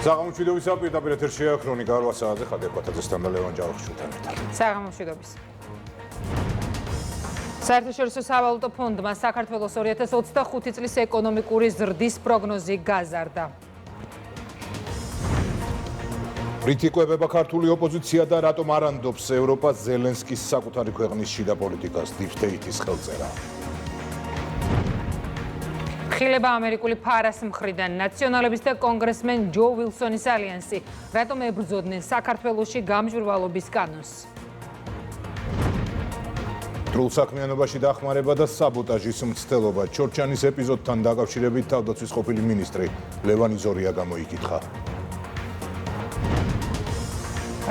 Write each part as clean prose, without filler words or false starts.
საღამომშვიდობის პირდაპირ ეთერშია ქრონიკა 8 საათზე ხადია კვათაძესთან და ლევან ჯავახიშვილთან ერთად. საღამომშვიდობის. საერთაშორისო სავალუტო ფონდმა საქართველოს 2025 წლის ეკონომიკური ზრდის პროგნოზი გაზარდა. რით იკვებება ქართული ოპოზიცია და რატომ არ ანდობს ევროპა ზელენსკის საკუთარი ქვეყნის შიდა პოლიტიკას deep state-ის ხელწერა. ხილება ამერიკული ფარას მხრიდან ნაციონალების და კონგრესმენ ჯო ვილსონის ალიანსი რატომ ებრძოდნენ საქართველოში გამჭვირვალობის კანონს. დროულ საქმიანობაში დახმარება და საბოტაჟის მცდელობა ჩორჩანის ეპიზოდთან დაკავშირებით თავდაცვის ყოფილი მინისტრი ლევან იზორია გამოიკითხა.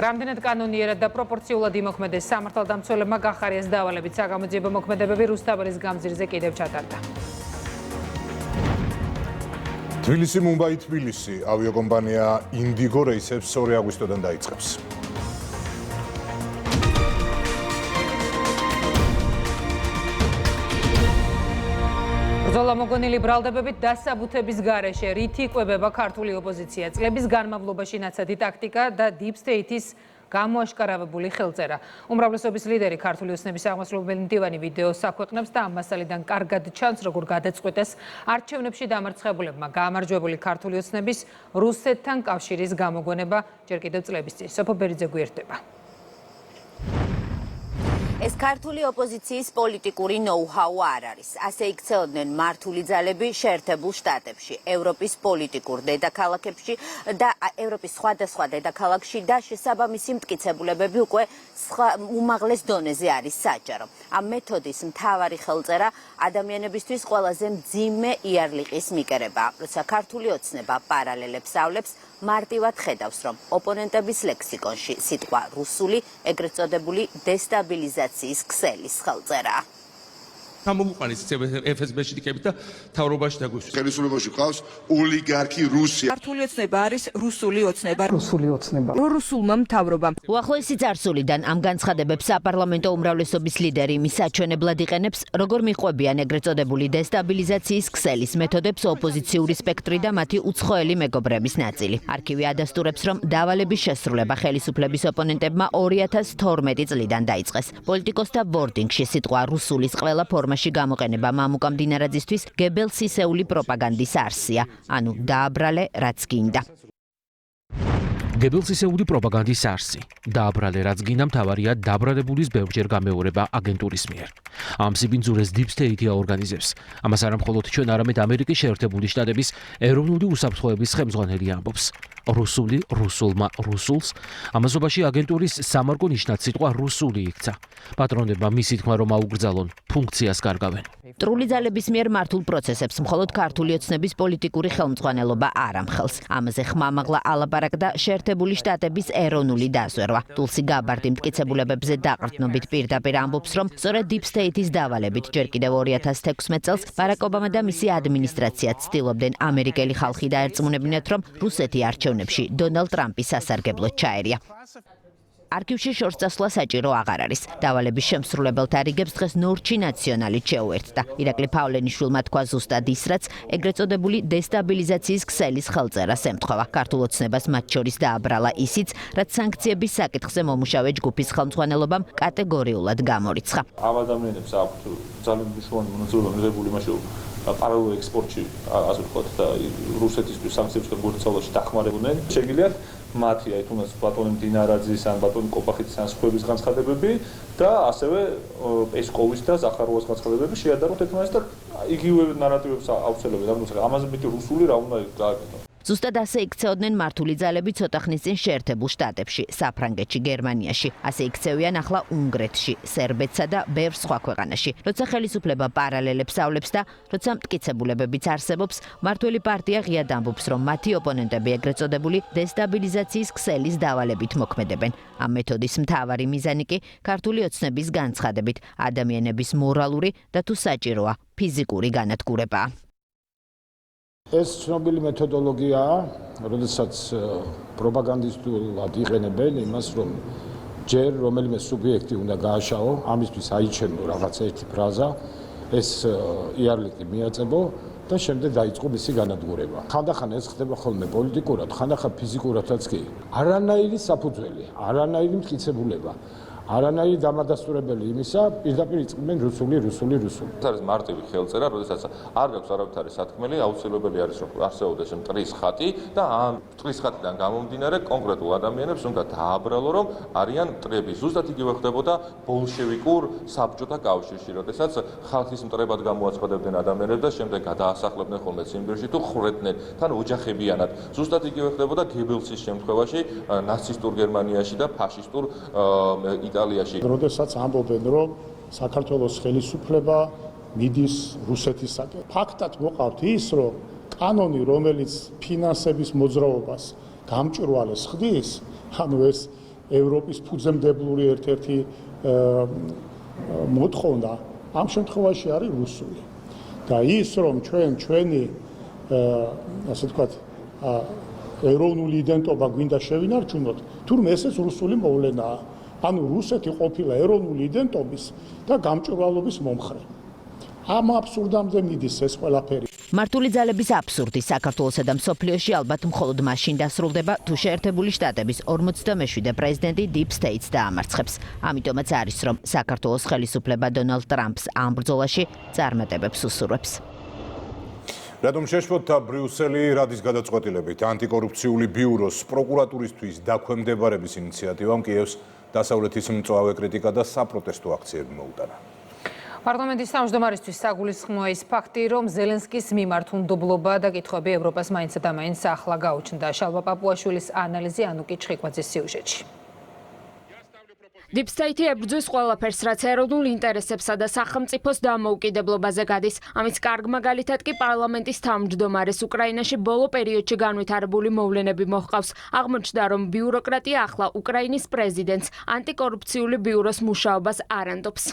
რამდენად კანონიერად და პროპორციულად იმოქმედეს სამართალდამცველებმა გახარიას დავალებით საგამოძიებო მოქმედებები რუსთაველის გამზირზე კიდევ ჩატარდა. თბილისი მუმბაი თბილისი ავიაკომპანია ინდიგო რეისებს 2 აგვისტოდან დაიწყებს. ბრძოლა მოგონილი ბრალდებებით დასაბუთების გარეშე რით იკვებება ქართული ოპოზიცია წლების განმავლობაში ნაცადი ტაქტიკა და deep state-ის გამოაშკარავებული ხელწერა. უმრავლესობის ლიდერი ქართული ოცნების აღმასრულებელი მდივანი ვიდეოს აქვეყნებს და ამ მასალიდან კარგად ჩანს, როგორ გადაწყვეტეს არჩევნებში დამარცხებულებმა გაამარჯვებული ქართული ოცნების რუსეთთან კავშირის გამოგონება ჯერ კიდევ წლების წინ. სოფო ბერიძე გვერდება. ეს ქართული ოპოზიციის პოლიტიკური ნოუ-ჰაუ არ არის. ასე იქცეოდნენ მართული ძალები შეერთებულ შტატებში, ევროპის პოლიტიკურ დედაქალაქებში და ევროპის სხვადასხვა დედაქალაქში და შესაბამისი მტკიცებულებები უკვე უმაღლეს დონეზე არის საჯარო. ამ მეთოდის მთავარი ხელწერა ადამიანებისთვის ყველაზე მძიმე იარლიყის მიკერება, როცა ქართული ოცნება პარალელებს ავლებს მარტივად ხედავს, რომ ოპონენტების ლექსიკონში სიტყვა რუსული ეგრეთ წოდებული დესტაბილიზაციის ქსელის ხელწერა. გამოგვიყენეს FSB-ში დიკებით და თავრობაში დაგვისვით. ხელისუფლებაში ყავს ოლიგარქი რუსია. ქართული ოცნება არის რუსული ოცნება. რუსულმა მთავრობამ. უახლოესი წარსულიდან ამ განცხადებებს საპარლამენტო უმრავლესობის ლიდერი მის საჩვენებლად იყენებს, როგორ მიყვებიან ეგრეთ წოდებული დესტაბილიზაციის ქსელის მეთოდებს ოპოზიციური სპექტრი და მათი უცხოელი მეგობრების ნაწილი. არქივი ადასტურებს, რომ დავალების შესრულება ხელისუფლების ოპონენტებმა 2012 წლიდან დაიწყეს. პოლიტიკოსთა ვორდინგში სიტყვა რუსულის ყველა ფორმა გამოყენება მამუკა მდინარაძისთვის გებელსისეული პროპაგანდის არსია, ანუ დააბრალე რაც გინდა. გებელსისეული პროპაგანდის არსი. დააბრალე რაც გინდა მთავარია დაბრალებულის ბევრჯერ გამეორება აგენტურის მიერ. ამ სიბინძურეს deep state-ი აორგანიზებს. ამას არა მხოლოდ ჩვენ, არამედ ამერიკის შეერთებული შტატების ეროვნული უსაფრთხოების ხელმძღვანელი ამბობს. რუსული რუსულმა რუსულს ამასობაში აგენტურის სამარგო ნიშნად სიტყვა რუსული იქცა. პატრონებმა მისი თქმა რომ აუგრძალონ, ფუნქციას კარგავენ. მტრული ძალების მიერ მართულ პროცესებს მხოლოდ ქართული ოცნების პოლიტიკური ხელმძღვანელობა არ ამხელს. ამაზე ხმამაღლა ალაპარაკდა შეერთებული შტატების ეროვნული დაზვერვა. ტულსი გაბარდი მტკიცებულებებზე დაყრდნობით პირდაპირ ამბობს, რომ სწორედ deep state-ის დავალებით ჯერ კიდევ 2016 წელს ბარაკ ობამა და მისი ადმინისტრაცია ცდილობდნენ ამერიკელი ხალხი დაერწმუნებინათ, რომ რუსეთი არჩევნებში დონალდ ტრამპის სასარგებლოდ ჩაერია. არქივში შორს წასვლა საჭირო აღარ არის. დავალების შემსრულებელთა რიგებს დღეს ნორჩი ნაციონალით შეუერთდა. ირაკლი ფავლენიშვილმა თქვა ზუსტად ის, რაც ეგრეთ წოდებული დესტაბილიზაციის ქსელის ხელწერას ემთხვევა. ქართულ ოცნებას მათ შორის დააბრალა ისიც, რაც სანქციების საკითხზე მომუშავე ჯგუფის ხელმძღვანელობამ კატეგორიულად გამორიცხა. ამ ადამიანებს აქვთ ძალიან მნიშვნელოვანი მონაწილეობა მიღებული იმაში, პარალელურ ექსპორტში, ასე ვთქვათ, და რუსეთისთვის სანქციებთან გულწრფელობაში დახმარებოდნენ. შეგიძლიათ მათი აი თუნდაც ბატონი მდინარაძის ან ბატონი კოპახიძის ან სხვების განცხადებები და ასევე პესკოვის და ზახაროვას განცხადებები შეადაროთ ერთმანეთს და იგივე ნარატივებს აუცილებლად ამბობენ. ამაზე მეტი რუსული რა უნდა გააკეთო. ზუსტად ასე იქცეოდნენ მართული ძალები ცოტა ხნის წინ შეერთებულ შტატებში, საფრანგეთში, გერმანიაში. ასე იქცევიან ახლა უნგრეთში, სერბეთსა და ბევრ სხვა ქვეყანაში. როცა ხელისუფლება პარალელებს ავლებს და როცა მტკიცებულებებიც არსებობს, მართველი პარტია ღიად ამბობს, რომ მათი ოპონენტები ეგრეთ წოდებული დესტაბილიზაციის ქსელის დავალებით მოქმედებენ. ამ მეთოდის მთავარი მიზანი კი ქართული ოცნების განცხადებით ადამიანების მორალური და თუ საჭიროა ფიზიკური განადგურებაა. ეს ცნობილი მეთოდოლოგიაა, როდესაც პროპაგანდისტულად იყენებენ იმას, რომ ჯერ რომელიმე სუბიექტი უნდა გააშაო, ამისთვის აიჩენო რაღაც ერთი ფრაზა, ეს იარლიკი მიაწებო და შემდეგ დაიწყო მისი განადგურება. ხანდახან ეს ხდება ხოლმე პოლიტიკურად, ხანდახან ფიზიკურადაც კი. არანაირი საფუძველი, არანაირი მტკიცებულება, არანაირი დამადასტურებელი იმისა, პირდაპირ იწყებენ რუსული. ეს არის მარტივი ხელწერა, როდესაც არ გაქვს არავითარი სათქმელი, აუცილებელი არის რომ არსებობდეს მტრის ხატი და ამ მტრის ხატიდან გამომდინარე კონკრეტულ ადამიანებს უნდა დააბრალო, რომ არიან მტრები. ზუსტად იგივე ხდებოდა ბოლშევიკურ საბჭოთა კავშირში, როდესაც ხალხის მტრებად გამოაცხადებდნენ ადამიანებს და შემდეგ გადაასახლებდნენ ხოლმე ციმბირში თუ ხრედნენ თან ოჯახებიანად. ზუსტად იგივე ხდებოდა გებელსის შემთხვევაში, ნაცისტურ გერმანიაში და ფაშისტურ იტალიაში. როდესაც ამბობენ, რომ საქართველოს ხელისუფლება მიდის რუსეთისაკენ. ფაქტად მოყავთ ის, რომ კანონი, რომელიც ფინანსების მოძრაობას გამჭვირვალეს ხდის, ანუ ეს ევროპის ფუძემდებლური ერთ-ერთი მოთხოვნა, ამ შემთხვევაში არის რუსული. და ის, რომ ჩვენი ასე ვთქვათ, ეროვნული იდენტობა გვინდა შევინარჩუნოთ, თურმე ესეც რუსული მოვლენაა. ანუ რუსეთი ყოფილა ეროვნული იდენტობის და გამჭვირვალობის მომხრე. ამ აბსურდამდე მიდის ეს ყველაფერი. მართული ძალების აბსურდი საქართველოსა და მსოფლიოში ალბათ მხოლოდ მაშინ დასრულდება, თუ შეერთებული შტატების 47 პრეზიდენტი Deep State-ს დაამარცხებს. ამიტომაც არის, რომ საქართველოს ხელისუფლება დონალდ ტრამპს ამ ბრძოლაში წარმატებებს უსურვებს. რადომ შეშფოთდა ბრიუსელი რადის გადაწყვეტილებით ანტიკორუფციული ბიუროს პროკურატურისთვის დაქვემდებარების ინიციატივამ კიევს დასავლეთის მწვავე კრიტიკა და საპროტესტო აქციები მოუტანა. პარლამენტის თავმჯდომარისთვის საგულისხმოა ის ფაქტი, რომ ზელენსკის მიმართ უნდობლობა და კითხვები ევროპას მაინც და მაინც ახლა გაუჩნდა. შალვა პაპუაშვილის ანალიზი ანუკი ჩხიკვაძის სიუჟეტში. Deep State ებრძვის ყველაფერს, რაც ეროვნულ ინტერესებსა და სახელმწიფოს დამოუკიდებლობაზე გადის. ამის კარგ მაგალითად კი პარლამენტის თავმჯდომარეს უკრაინაში ბოლო პერიოდში განვითარებული მოვლენები მოჰყავს. აღმოჩნდა, რომ ბიუროკრატია ახლა უკრაინის პრეზიდენტს ანტიკორუფციული ბიუროს მუშაობას არ ანდობს.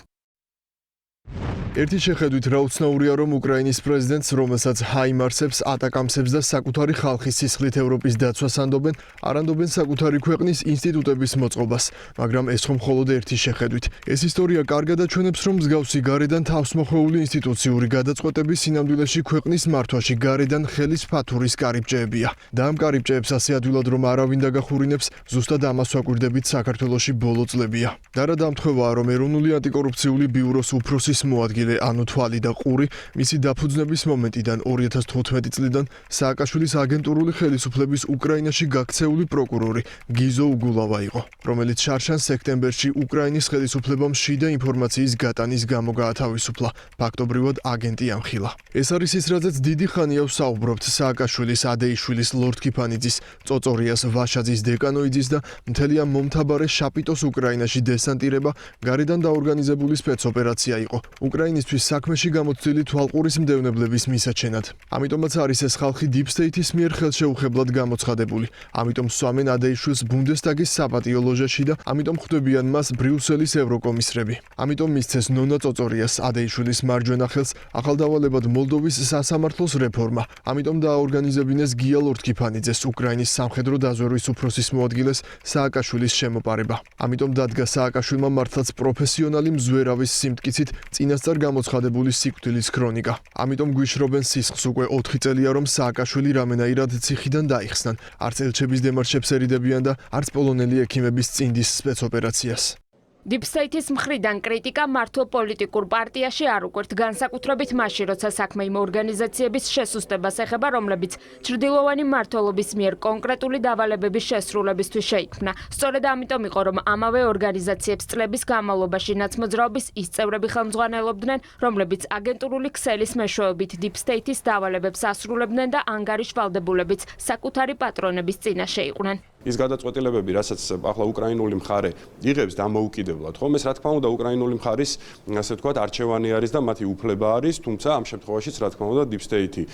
ერთი შეხედვით რა უცნაურია, რომ უკრაინის პრეზიდენტს, რომელსაც ჰაიმარსებს, ატაკამსებს და საკუთარი ხალხის სისხლით ევროპის დაცვას ანდობენ, არ ანდობენ საკუთარი ქვეყნის ინსტიტუტების მოწყობას, მაგრამ ეს ხომ მხოლოდ ერთი შეხედვით. ეს ისტორია კარგად აჩვენებს, რომ მსგავსი გარედან თავსმოხვეული ინსტიტუციური გადაწყვეტები სინამდვილეში ქვეყნის მართვაში გარედან ხელის ფათურის კარიბჭეებია. და ამ კარიბჭეებს ასე ადვილად რომ არავინ დაგახურინებს, ზუსტად ამას ვაკვირდებით საქართველოში ბოლო წლებია. და რა დამთხოვაა, რომ ეროვნული ანტიკორუფციული ბიუროს უფროსის მოადგილე ანუ თვალი და ყური მისი დაფუძნების მომენტიდან 2015 წლიდან სააკაშვილის აგენტურული ხელისუფლების უკრაინაში გაქცეული პროკურორი გიზო უგულავა იყო, რომელიც შარშან სექტემბერში უკრაინის ხელისუფლებამ შიდა ინფორმაციის გატანის გამო გაათავისუფლა, ფაქტობრივად აგენტი ამხილა. ეს არის ის, რაზეც დიდი ხანია ვსაუბრობთ სააკაშვილის, ადეიშვილის, ლორდ კიფანიძის, წოწორიას, ვაშაძის, დეკანოიძის და მთელი ამ მომთაბარე შაპიტოს უკრაინაში დესანტირება გარედან დაორგანიზებული სპეცოპერაცია იყო. უკრაინისთვის საქმეში გამოცდილი თვალყურის მდევნებლების მისაჩენად. ამიტომაც არის ეს ხალხი Deep State-ის მიერ ხელშეუხებლად გამოცხადებული. ამიტომ სვამენ ადეიშვილს ბუნდესტაგის საპატიო ლოჟაში და ამიტომ ხვდებიან მას ბრიუსელის ევროკომისრები. ამიტომ მისცეს ნონა წოწორიას, ადეიშვილის მარჯვენა ხელს ახალდავალებად მოლდოვის სასამართლოს რეფორმა. ამიტომ დააორგანიზებინეს გია ლორდ-კიფანიძეს, უკრაინის სამხედრო დაზვერვის უფროსის მოადგილეს სააკაშვილის შემოპარება. ამიტომ დადგა სააკაშვილმა მართლაც პროფესიონალი მზვერავის სიმტკიცით წინასწარ გამოცხადებული სიკვდილის ქრონიკა. ამიტომ გვიშრობენ სისხლს უკვე 4 წელია, რომ სააკაშვილი რამენაირად ციხიდან დაიხსნან. არც ელჩების დემარშებს ერიდებიან და არც პოლონელი ექიმების წინდის სპეცოპერაციას. Deep State-ის მხრიდან კრიტიკა მართო პოლიტიკურ პარტიაში არ უკვირთ, განსაკუთრებით მაშინ, როცა საქმე იმ ორგანიზაციების შესუსტებას ეხება, რომლებიც ჩრდილოვანი მმართველობის მიერ კონკრეტული დავალებების შესრულებისთვის შეიქმნა. სწორედ ამიტომ იყო, რომ ამავე ორგანიზაციებს წლების განმავლობაში ნაცმოძრაობის ის წევრები ხელმძღვანელობდნენ, რომლებიც აგენტურული ქსელის მეშვეობით Deep State-ის დავალებებს ასრულებდნენ და ანგარიშვალდებულებიც საკუთარი პატრონების წინაშე იყვნენ. ის გადაწყვეტილებები, რასაც ახლა უკრაინული მხარე იღებს დამოუკიდებლად, ხომ ეს რა თქმა უნდა უკრაინული მხარის, ასე ვთქვათ, არჩევანი არის და მათი უფლება არის, თუმცა ამ შემთხვევაშიც რა თქმა უნდა Deep State-ი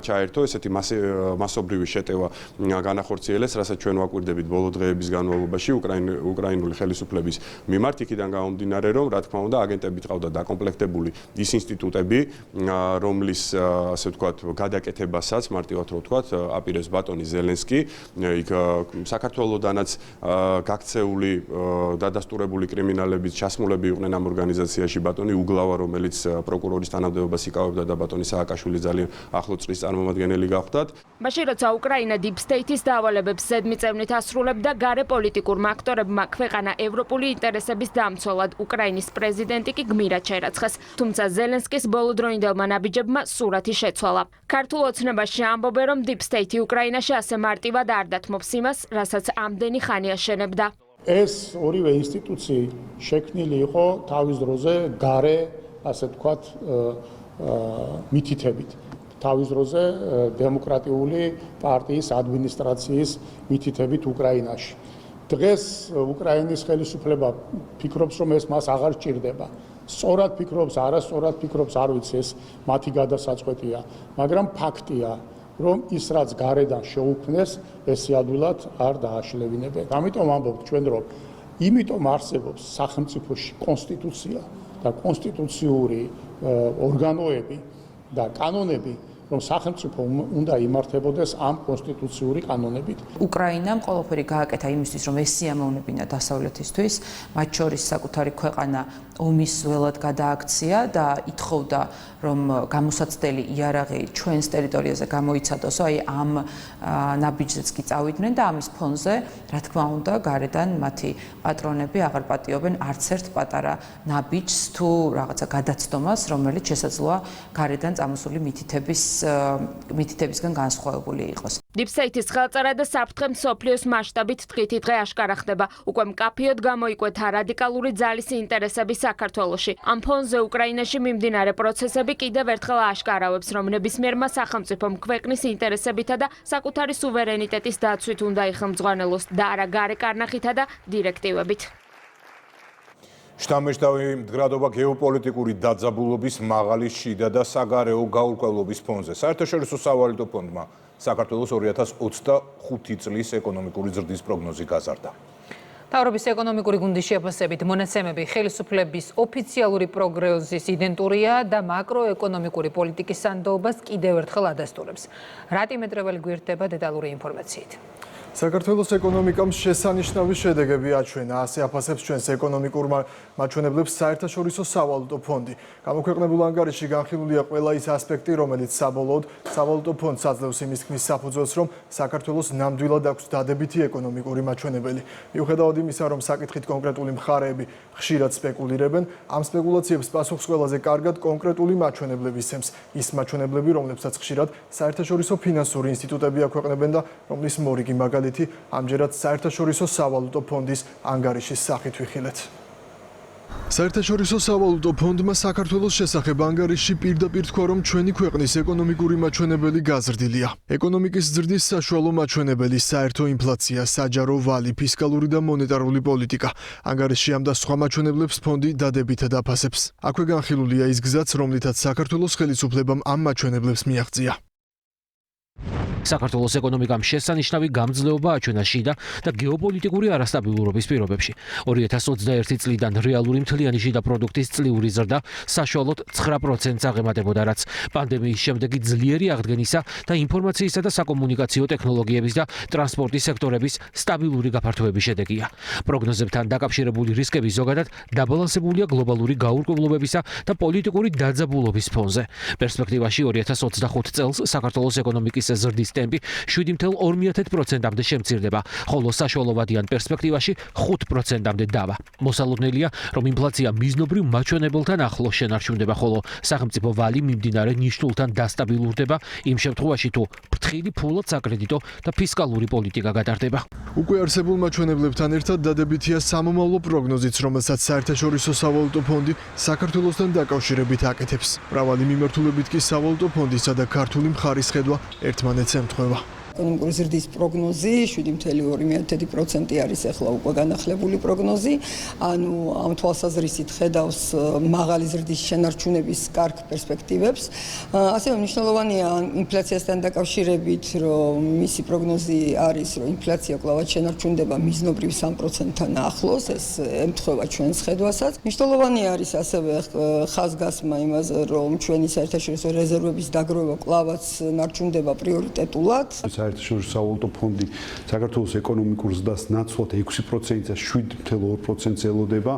ჩაერთო ესეთი მასობრივი შეტევა განახორციელეს, რასაც ჩვენ ვაკვირდებით ბოლო დღეების განმავლობაში უკრაინული ხელისუფლების მიმართ, იქიდან გამომდინარე, რომ რა თქმა უნდა აგენტებით ყავდა დაკომპლექტებული ის ინსტიტუტები, რომლის ასე ვთქვათ, გადაკეთებასაც მარტივად რო ვთქვათ, აპირებს ბატონი ზელენსკი, იქ საქართველოდანაც გაქცეული დადასტურებული კრიმინალების ჩასმულები იყვნენ ამ ორგანიზაციაში ბატონი უგლავა, რომელიც პროკურორის თანამდებობას იკავებდა და ბატონი სააკაშვილი ძალიან ახლო წრის წარმომადგენელი გახდათ. მაშინ როცა უკრაინა Deep State-ის დავალებებს ზედმიწევნით ასრულებდა, გარე პოლიტიკურმა აქტორებმა ქვეყანა ევროპული ინტერესების დამცველად უკრაინის პრეზიდენტი კი გმირად შეერაცხეს. თუმცა ზელენსკის ბოლოდროინდელმა ნაბიჯებმა სურათი შეცვალა. ქართულ ოცნებაში ამბობენ, რომ Deep State-ი უკრაინაში ასე მარტივად არ დათმობს იმას, რასაც ამდენი ხანი აშენებდა. ეს ორივე ინსტიტუცია შექმნილი იყო თავის დროზე გარე, ასე ვთქვათ, მითითებით. თავის დროზე დემოკრატიული პარტიის ადმინისტრაციის მითითებით უკრაინაში. დღეს უკრაინის ხელისუფლება ფიქრობს, რომ ეს მას აღარ სჭირდება. სწორად ფიქრობს, არასწორად ფიქრობს, არ ვიცი, ეს მათი გადასაწყვეტია, მაგრამ ფაქტია, რომ ის რაც გარედან შეუქმნეს, ეს სიადვილად არ დააშლევინებენ. ამიტომ ამბობთ ჩვენ, რომ იმიტომ არსებობს სახელმწიფოში კონსტიტუცია და კონსტიტუციური ორგანოები და კანონები, რომ სახელმწიფო უნდა იმართებოდეს ამ კონსტიტუციური კანონებით. უკრაინამ ყველაფერი გააკეთა იმისთვის, რომ ეს სიამოვნებინა დასავლეთისთვის, მათ შორის საკუთარი ქვეყანა ომის ველად გადააქცია და ითხოვდა, რომ გამოსაცდელი იარაღი ჩვენს ტერიტორიაზე გამოიცადოს, აი ამ ნაბიჯზეც კი წავიდნენ და ამის ფონზე, რა თქმა უნდა, გარედან მათი პატრონები აღარ პატიობენ არც ერთ პატარა ნაბიჯს თუ რაღაცა გადაცდომას, რომელიც შესაძლოა გარედან წამოსული მითითებისგან განსხვავებული იყოს. Deep State-ის ხელწერა და საფრთხე მსოფლიოს მასშტაბით დღითი დღე აშკარახდება. უკვე მკაფიოდ გამოიკვეთა რადიკალური ძალის ინტერესები საქართველოში. ამ ფონზე უკრაინაში მიმდინარე პროცესები კიდევ ერთხელ აშკარავებს, რომ ნებისმიერმა სახელმწიფომ ქვეყნის ინტერესებითა და საკუთარი სუვერენიტეტის დაცვით უნდა იხელმძღვანელოს და არა გარე კარნახითა და დირექტივებით. შთამბეჭდავი მდგრადობა გეოპოლიტიკური დაძაბულობის მაღალი შიდა და საგარეო გაურკვევლობის ფონზე. საერთაშორისო სავალუტო ფონდმა საქართველოს 2025 წლის ეკონომიკური ზრდის პროგნოზი გაზარდა. მთავრობის ეკონომიკური გუნდის შეფასებით მონაცემები ხელისუფლების ოფიციალური პროგნოზის იდენტურია და მაკროეკონომიკური პოლიტიკის სანდოობას კიდევ ერთხელ ადასტურებს. რატი მეტრეველი გვერდება დეტალური ინფორმაციით. საქართველოს ეკონომიკამ შესანიშნავი შედეგები აჩვენა, ასე აფასებს ჩვენს ეკონომიკურ მაჩვენებლებს საერთაშორისო სავალუტო ფონდი. გამოქვეყნებულ ანგარიშში განხილულია ყველა ის ასპექტი, რომელიც საბოლოოდ სავალუტო ფონდს აძლევს იმის ქმნის საფუძველს, რომ საქართველოს ნამდვილად აქვს დადებითი ეკონომიკური მაჩვენებელი. მიუხედავად იმისა, რომ საკითხით კონკრეტული მხარეები ხშირად სპეკულირებენ, ამ სპეკულაციებს პასუხს ყველაზე კარგად კონკრეტული მაჩვენებლები სცემს. ის მაჩვენებლები, რომლებსაც ხშირად საერთაშორისო ფინანსური ინსტიტუტები აქვეყნებენ და რომლის მორიგი ამჯერად საერთაშორისო სავალუტო ფონდის ანგარიშის სახით ვიხილეთ. საერთაშორისო სავალუტო ფონდმა საქართველოს შესახებ ანგარიშში პირდაპირ თქვა, რომ ჩვენი ქვეყნის ეკონომიკური მაჩვენებელი გაზრდილია. ეკონომიკის ზრდის საშუალო მაჩვენებელი, საერთო ინფლაცია, საჯარო ვალი, ფისკალური და მონეტარული პოლიტიკა. ანგარიშში ამ და სხვა მაჩვენებლებს ფონდი დადებითად აფასებს. აქვე განხილულია ის გზაც, რომლითაც საქართველოს ხელისუფლებამ ამ მაჩვენებლებს მიაღწია. საქართველოს ეკონომიკამ შესანიშნავი გამძლეობა აჩვენა შიდა და გეოპოლიტიკური არასტაბილურობის პირობებში. 2021 წლიდან რეალური მთლიანი შიდა პროდუქტის წლიური ზრდა საშუალოდ 9%-ს აღემატებოდა, რაც პანდემიის შემდეგი ძლიერი აღდგენისა და ინფორმაციისა და საკომუნიკაციო ტექნოლოგიების და ტრანსპორტის სექტორების სტაბილური გაფართოების შედეგია. პროგნოზებთან დაკავშირებული რისკები ზოგადად დაბალანსებულია გლობალური გაურკვევლობებისა და პოლიტიკური დაძაბულობის ფონზე. პერსპექტივაში 2025 წელს საქართველოს ეკონომიკის ზრდის ტემპი 7.2%-მდე შემცირდება, ხოლო საშუალოვადიან პერსპექტივაში 5%-მდე დავა. მოსალოდნელია, რომ ინფლაცია მიზნობრივ მაჩვენებელთან ახლოს შენარჩუნდება, ხოლო სახელმწიფო ვალი მიმდინარე ნიშნულთან დასტაბილურდება იმ შემთხვევაში, თუ ფრთხილი ფულად საკრედიტო და ფისკალური პოლიტიკა გატარდება. უკვე არსებულ მაჩვენებლებთან ერთად დადებითია სამომავლო პროგნოზიც, რომელსაც საერთაშორისო სავალუტო ფონდი საქართველოსთან დაკავშირებით აკეთებს. მრავალი მიმართულებით კი სავალუტო ფონდისა და ქართული მხარის ხედვა ერთმანეთს ემთხვევა. ეკონომიკური ზრდის პროგნოზი 7.2% არის ახლა უკვე განახლებული პროგნოზი. ანუ ამ თვალსაზრისით ხედავს მაღალი ზრდის შენარჩუნების კარგ პერსპექტივებს. ასევე მნიშვნელოვანია ინფლაციასთან დაკავშირებით, რომ მისი პროგნოზი არის, რომ ინფლაცია კვლავ შენარჩუნდება მიზნობრივ 3%-თან ახლოს, ეს ემთხვევა ჩვენს ხედვასაც. მნიშვნელოვანი არის ასევე ხაზგასმა იმაზე, რომ ჩვენი საერთაშორისო რეზერვების დაგროვა კვლავაც ნარჩუნდება პრიორიტეტულად. საერთაშორისო სავალუტო ფონდი საქართველოს ეკონომიკურ ზრდას ნაცვლად 6%-ից 7.2%-ს ელოდება,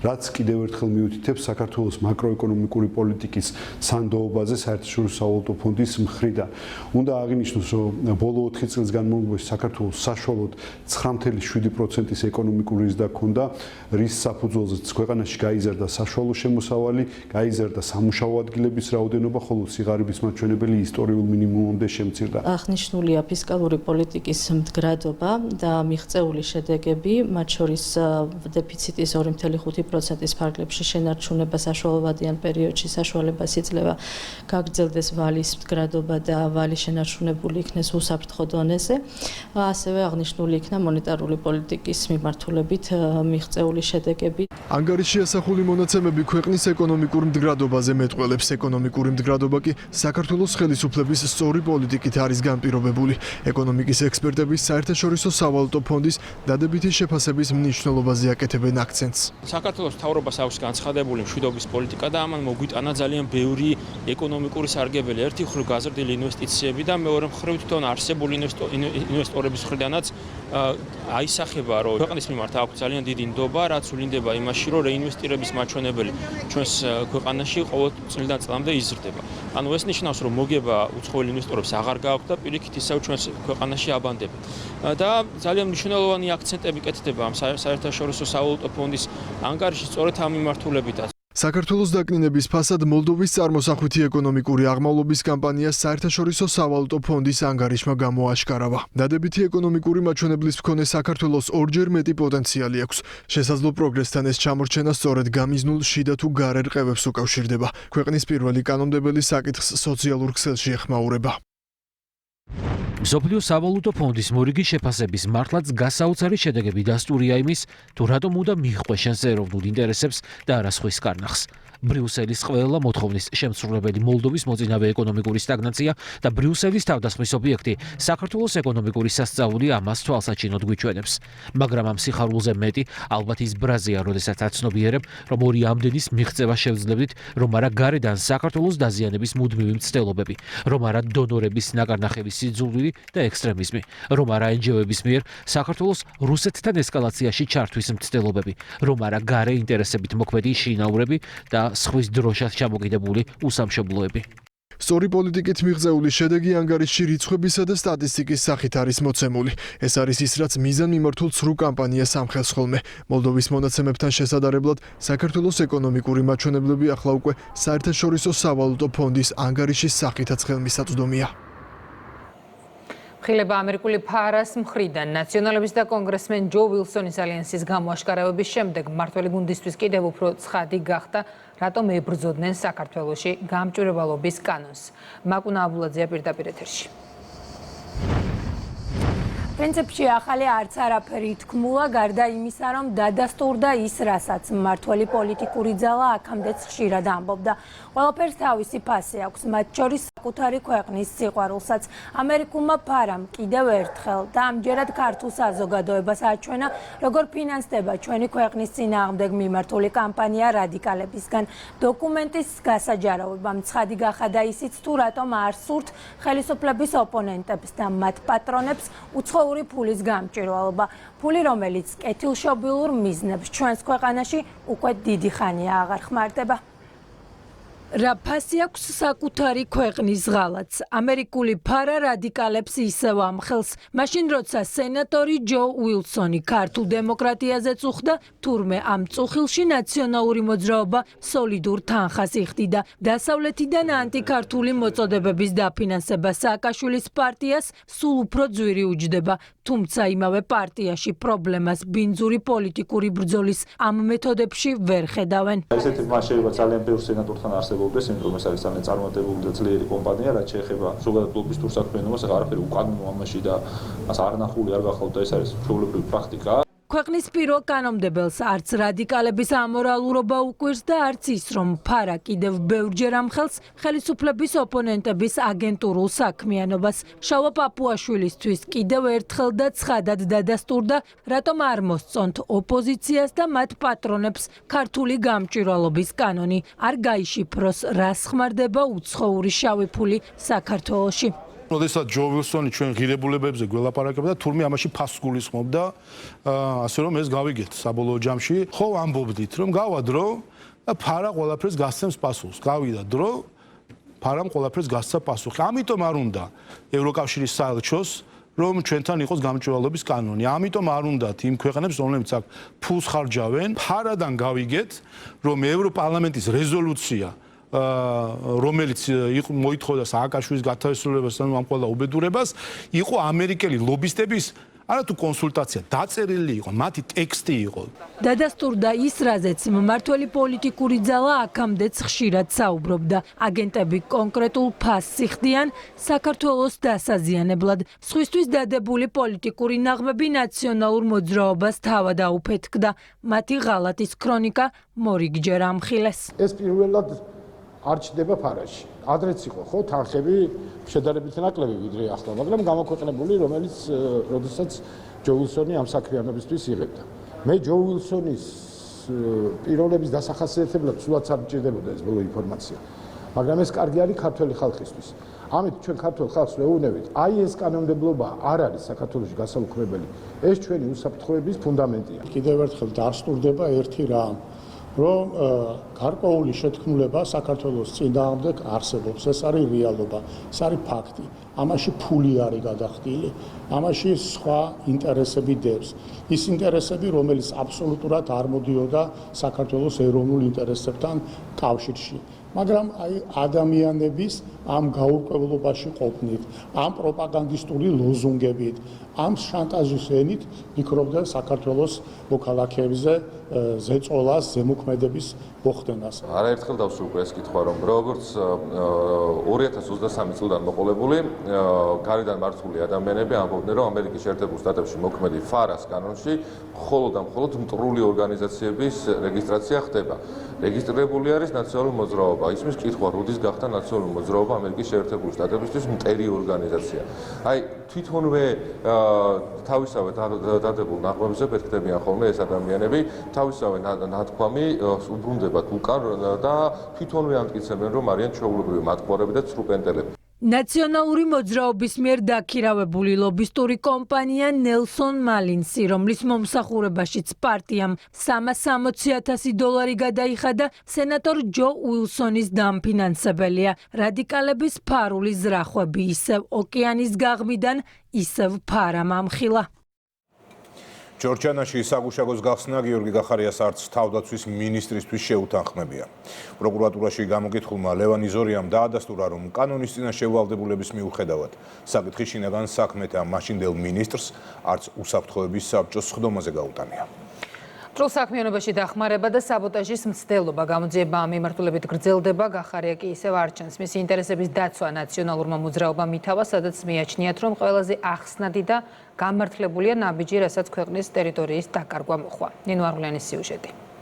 რაც კიდევ ერთხელ მიუთითებს საქართველოს მაკროეკონომიკური პოლიტიკის სანდოობაზე საერთაშორისო სავალუტო ფონდის მხრიდან. უნდა აღინიშნოს, რომ ბოლო 4 წლის განმავლობაში საქართველოს საშუალოდ 9.7%-ის ეკონომიკური ზრდა ჰქონდა, რის საფუძველზეც ქვეყანაში გაიზარდა საშუალო შემოსავალი, გაიზარდა სამუშაო ადგილების რაოდენობა, ხოლო სიღარიბის მაჩვენებელი ისტორიულ მინიმუმამდე შემცირდა. აღნიშნულია ფისკალური პოლიტიკის მდგრადობა და მიღწეული შედეგები, მათ შორის დეფიციტის 2.5%-ის ფარგლებში შენარჩუნება საშუალოვადიან პერიოდში, საშუალებას იძლევა გაგრძელდეს ვალის მდგრადობა და ვალი შენარჩუნებული იქნეს უსაფრთხო დონეზე. ასევე აღნიშნული იქნა მონეტარული პოლიტიკის მიმართულებით მიღწეული შედეგები. ანგარიში ასახული მონაცემები ქვეყნის ეკონომიკურ მდგრადობაზე მეტყველებს. ეკონომიკური მდგრადობა კი საქართველოს ხელისუფლების სწორი პოლიტიკით არის განპირობებული. ეკონომიკის ექსპერტები საერთაშორისო სავალუტო ფონდის დადებითი შეფასების მნიშვნელობაზე აკეთებენ აქცენტს. საქართველოს მთავრობას აქვს განცხადებული მშვიდობის პოლიტიკა და ამან მოგვიტანა ძალიან ბევრი ეკონომიკური სარგებელი. ერთი მხრივ გაზრდილი ინვესტიციები და მეორე მხრივ თვითონ არსებული ინვესტორების მხრიდანაც აისახება, რომ ქვეყნის მიმართ აქვს ძალიან დიდი ნდობა, რაც ვლინდება იმაში, რომ რეინვესტირების მაჩვენებელი ჩვენს ქვეყანაში ყოველ წლიდან წლამდე იზრდება. ანუ ეს ნიშნავს, რომ მოგება უცხოელ ინვესტორებს აღარ გააქვთ და პირიქით ისევ ჩვენს ქვეყანაში აბანდებენ. და ძალიან მნიშვნელოვანი აქცენტები კეთდება ამ საერთაშორისო სავალუტო ფონდის ანგარიში სწორედ ამ მიმართულებითაც. საქართველოს დაკნინების ფასად მოლდოვის წარმოსახვითი ეკონომიკური აღმავლობის კამპანია საერთაშორისო სავალუტო ფონდის ანგარიშმა გამოაშკარავა. დადებითი ეკონომიკური მაჩვენებლის მქონე საქართველოს ორჯერ მეტი პოტენციალი აქვს. შესაძლო პროგრესთან ეს ჩამორჩენა სწორედ გამიზნულ შიდა თუ გარე რყევებს უკავშირდება. ქვეყნის პირველი კანონმდებელი საკითხს სოციალურ ქსელში ეხმაურება. მსოფლიო სავალუტო ფონდის მორიგი შეფასების მართლაც გასაოცარი შედეგები დასტურია იმის, თუ რატომ უნდა მიჰყვეს შენს ეროვნულ ინტერესებს და არა სხვის კარნახს. ბრიუსელის ყველა მოთხოვნის შემსრულებელი მოლდოვის მოწინავე ეკონომიკური სტაგნაცია და ბრიუსელის თავდასხმის ობიექტი საქართველოს ეკონომიკური სასწაული ამას თვალსაჩინოდ გვიჩვენებს. მაგრამ ამ სიხარულზე მეტი ალბათ ის ბრაზია, როდესაც აცნობიერებ, რომ ორი ამდენის მიღწევა შევძლებდით, რომ არა გარედან საქართველოს დაზიანების მუდმივი მცდელობები, რომ არა დონორების ნაკარნახების სიძულვილი და ექსტრემიზმი, რომ არა NGO-ების მიერ საქართველოს რუსეთთან ესკალაციაში ჩართვის მცდელობები, რომ არა გარე ინტერესებით მოქმედი შინაურები და სხვის დროშად ჩამოკიდებული უსამშობლოები. სწორი პოლიტიკით მიღწეული შედეგი ანგარიშში რიცხვებისა და სტატისტიკის სახით არის მოცემული. ეს არის ის, რაც მიზანმიმართულ ცრუ კამპანიას ამხელს ხოლმე. მოლდოვის მონაცემებთან შესადარებლად, საქართველოს ეკონომიკური მაჩვენებლები ახლა უკვე საერთაშორისო სავალუტო ფონდის ანგარიშის სახითაც ხელმისაწვდომია. ხილება ამერიკული ფარას მხრიდან ნაციონალების და კონგრესმენ ჯო ვილსონის ალიანსის გამოაშკარავების შემდეგ მმართველი გუნდისთვის კიდევ უფრო ცხადი გახდა, რატომ ებრძოდნენ საქართველოში გამჭვირვალობის კანონს. მაკუნა აბულაძეა პირდაპირ ეთერში. პრინციპში ახალი არც არაფერი თქმულა, გარდა იმისა, რომ დადასტურდა ის, რასაც მმართველი პოლიტიკური ძალა აქამდეც ხშირად ამბობდა. ყველაფერს თავისი ფასი აქვს, მათ შორის საკუთარი ქვეყნის სიყვარულსაც. ამერიკულმა ფარამ კიდევ ერთხელ და ამჯერად ქართულ საზოგადოებას აჩვენა, როგორ ფინანსდება ჩვენი ქვეყნის წინააღმდეგ მიმართული კამპანია რადიკალებისგან. დოკუმენტის გასაჯაროვებამ ცხადი გახადა ისიც, თუ რატომ არ სურთ ხელისუფლების ოპონენტებს და მათ პატრონებს უცხოური ფულის გამჭვირვალობა. ფული, რომელიც კეთილშობილურ მიზნებს ჩვენს ქვეყანაში უკვე დიდი ხანია აღარ ხმარდება. რა ფასი აქვს საკუთარი ქვეყნის ღალატს. ამერიკული ფარა რადიკალებს ისევ ამხელს. მაშინ როცა სენატორი ჯო უილსონი ქართულ დემოკრატიაზე წუხდა, თურმე ამ წუხილში ნაციონალური მოძრაობა სოლიდურ თანხას იხდიდა. დასავლეთიდან ანტიქართული მოწოდებების დაფინანსება სააკაშვილის პარტიას სულ უფრო ძვირი უჯდება. თუმცა იმავე პარტიაში პრობლემას ბინძური პოლიტიკური ბრძოლის ამ მეთოდებში ვერ ხედავენ. ესეთი მასშტაბი ძალიან ბევრ სენატორთან არსებობდეს, იმიტომ რომ ეს არის ძალიან წარმატებული და ძლიერი კომპანია, რაც შეეხება ზოგადად ლობისტურ საქმიანობას, არაფერი უკანონო ამაში და ას არნახული არ გახავთ და ეს არის ჩვეულებრივი პრაქტიკა. ქვეყნის პირველ კანონმდებელს არც რადიკალების ამორალურობა უყვირს და არც ის, რომ ფარა კიდევ ბევრჯერ ამხელს ხელისუფლების ოპონენტების აგენტურულ საქმიანობას. შავა პაპუაშვილისთვის კიდევ ერთხელ და ცხადად დადასტურდა, რატომ არ მოსწონთ ოპოზიციას და მათ პატრონებს ქართული გამჭვირვალობის კანონი. არ გაიშიფროს, რას ხმარდება უცხოური შავი ფული საქართველოში. როდესაც ჯო ვილსონი ჩვენ ღირებულებებზე გველაპარაკებდა, თურმე ამაში ფასს გულისხმობდა, ასე რომ ეს გავიგეთ საბოლოო ჯამში. ხო ამბობდით, რომ გავა დრო და ფარა ყველაფერს გასცემს პასუხს. გავიდა დრო, ფარამ ყველაფერს გასცა პასუხი. ამიტომ არ უნდა ევროკავშირის საელჩოს რომ ჩვენთან იყოს გამჭვირვალობის კანონი. ამიტომ არ უნდათ იმ ქვეყნებს, რომლებიც აქ ფულს ხარჯავენ, ფარადან გავიგეთ, რომ ევროპარლამენტის რეზოლუცია რომელიც მოითხოვდა სააკაშვილის გათავისუფლებას და ამ ყველა უბედურებას, იყო ამერიკელი ლობისტების არათუ კონსულტაცია დაწერილი იყო, მათი ტექსტი იყო. დადასტურდა ის, რაზეც მმართველი პოლიტიკური ძალა აქამდეც ხშირად საუბრობდა. აგენტები კონკრეტულ ფასს იხდიან საქართველოს დასაზიანებლად. სხვისთვის დადებული პოლიტიკური ნაღმები ნაციონალურ მოძრაობას თავად აუფეთქდა. მათი ღალატის ქრონიკა მორიგჯერ ამხილეს. ეს პირველად არ ჩდება ფარაში. ადრეც იყო ხო თანხები შედარებით ნაკლები ვიდრე ახლა, მაგრამ გამოქვეყნებული, რომელიც როდესაც ჯო ვილსონი ამ საქმიანობისთვის იღებდა. მე ჯო ვილსონის პიროვნების დასახასიათებლად სულაც არ მჭირდებოდა ეს ბოლო ინფორმაცია. მაგრამ ეს კარგი არის ქართველი ხალხისთვის. ამით ჩვენ ქართველ ხალხს ვეუბნებით, აი ეს კანონმდებლობა არ არის საქართველოში გასაუქმებელი. ეს ჩვენი უსაფრთხოების ფუნდამენტია. კიდევ ერთხელ დასტურდება ერთი რამ, რომ გარკვეული შეთქმულება საქართველოს წინააღმდეგ არსებობს. ეს არის რეალობა, ეს არის ფაქტი. ამაში ფული არის გადახდილი, ამაში სხვა ინტერესები დევს. ის ინტერესები, რომელიც აბსოლუტურად არ მოდიოდა საქართველოს ეროვნულ ინტერესებთან კავშირში. მაგრამ აი ადამიანების ამ გაურკვევლობაში ყოფნით, ამ პროპაგანდისტული ლოზუნგებით, ამ შანტაჟის ენით ფიქრობდა საქართველოს მოქალაქეებზე ზეწოლას, ზემოქმედების მოხდენას. არაერთხელ დავსრულე ეს კითხვა, რომ როგორც 2023 წლიდან მოყოლებული გარედან მართული ადამიანები ამბობდნენ, რომ ამერიკის შეერთებულ შტატებში მოქმედი ფარას კანონში მხოლოდ და მხოლოდ მტრული ორგანიზაციების რეგისტრაცია ხდება. რეგისტრირებული არის ნაციონალური მოძრაობა. ისმის კითხვა, როდის გახდა ნაციონალური მოძრაობა ამერიკის შეერთებულ შტატებისთვის მტერი ორგანიზაცია. აი თვითონვე თავისავე დადებულ ნაღმებზე პეთქდებიან ხოლმე ეს ადამიანები, თავისავე ნათქვამი უბრუნდებათ უკან და თვითონვე ამტკიცებენ, რომ არიან ჩვეულებრივი მატყუარები და ცრუპენტელები. ნაციონალური მოძრაობის მიერ დაქირავებული ლობისტური კომპანია ნელსონ მალინსი, რომლის მომსახურებაშიც პარტიამ $360,000 გადაიხადა, სენატორ ჯო უილსონის დამფინანსებელია. რადიკალების ფარული ზრახვები ისევ ოკეანის გაღმიდან, ისევ ფარამ ამხილა. ჯორჯანაში საგუშაგოს გახსნა გიორგი გახარიას არც თავდაცვის მინისტრისთვის შეუთანხმებია. პროკურატურაში გამოკითხულმა ლევან იზორიამ დაადასტურა, რომ კანონის წინაშე ვალდებულების მიუხედავად საკითხი შინაგან საქმეთა მაშინდელ მინისტრს არც უსაფრთხოების საბჭოს სხდომაზე გაუტანია. მტრულ საქმიანობაში დახმარება და საბოტაჟის მცდელობა გამოძიება მიმართულებით გრძელდება, გახარია კი ისევ არ ჩანს. მისი ინტერესების დაცვა ნაციონალურმა მოძრაობამ ითავა, სადაც მიაჩნიათ, რომ ყველაზე ახსნადი და გამართლებულია ნაბიჯი, რასაც ქვეყნის ტერიტორიის დაკარგვა მოხვა. ნინო არღულიანის სიუჟეტი.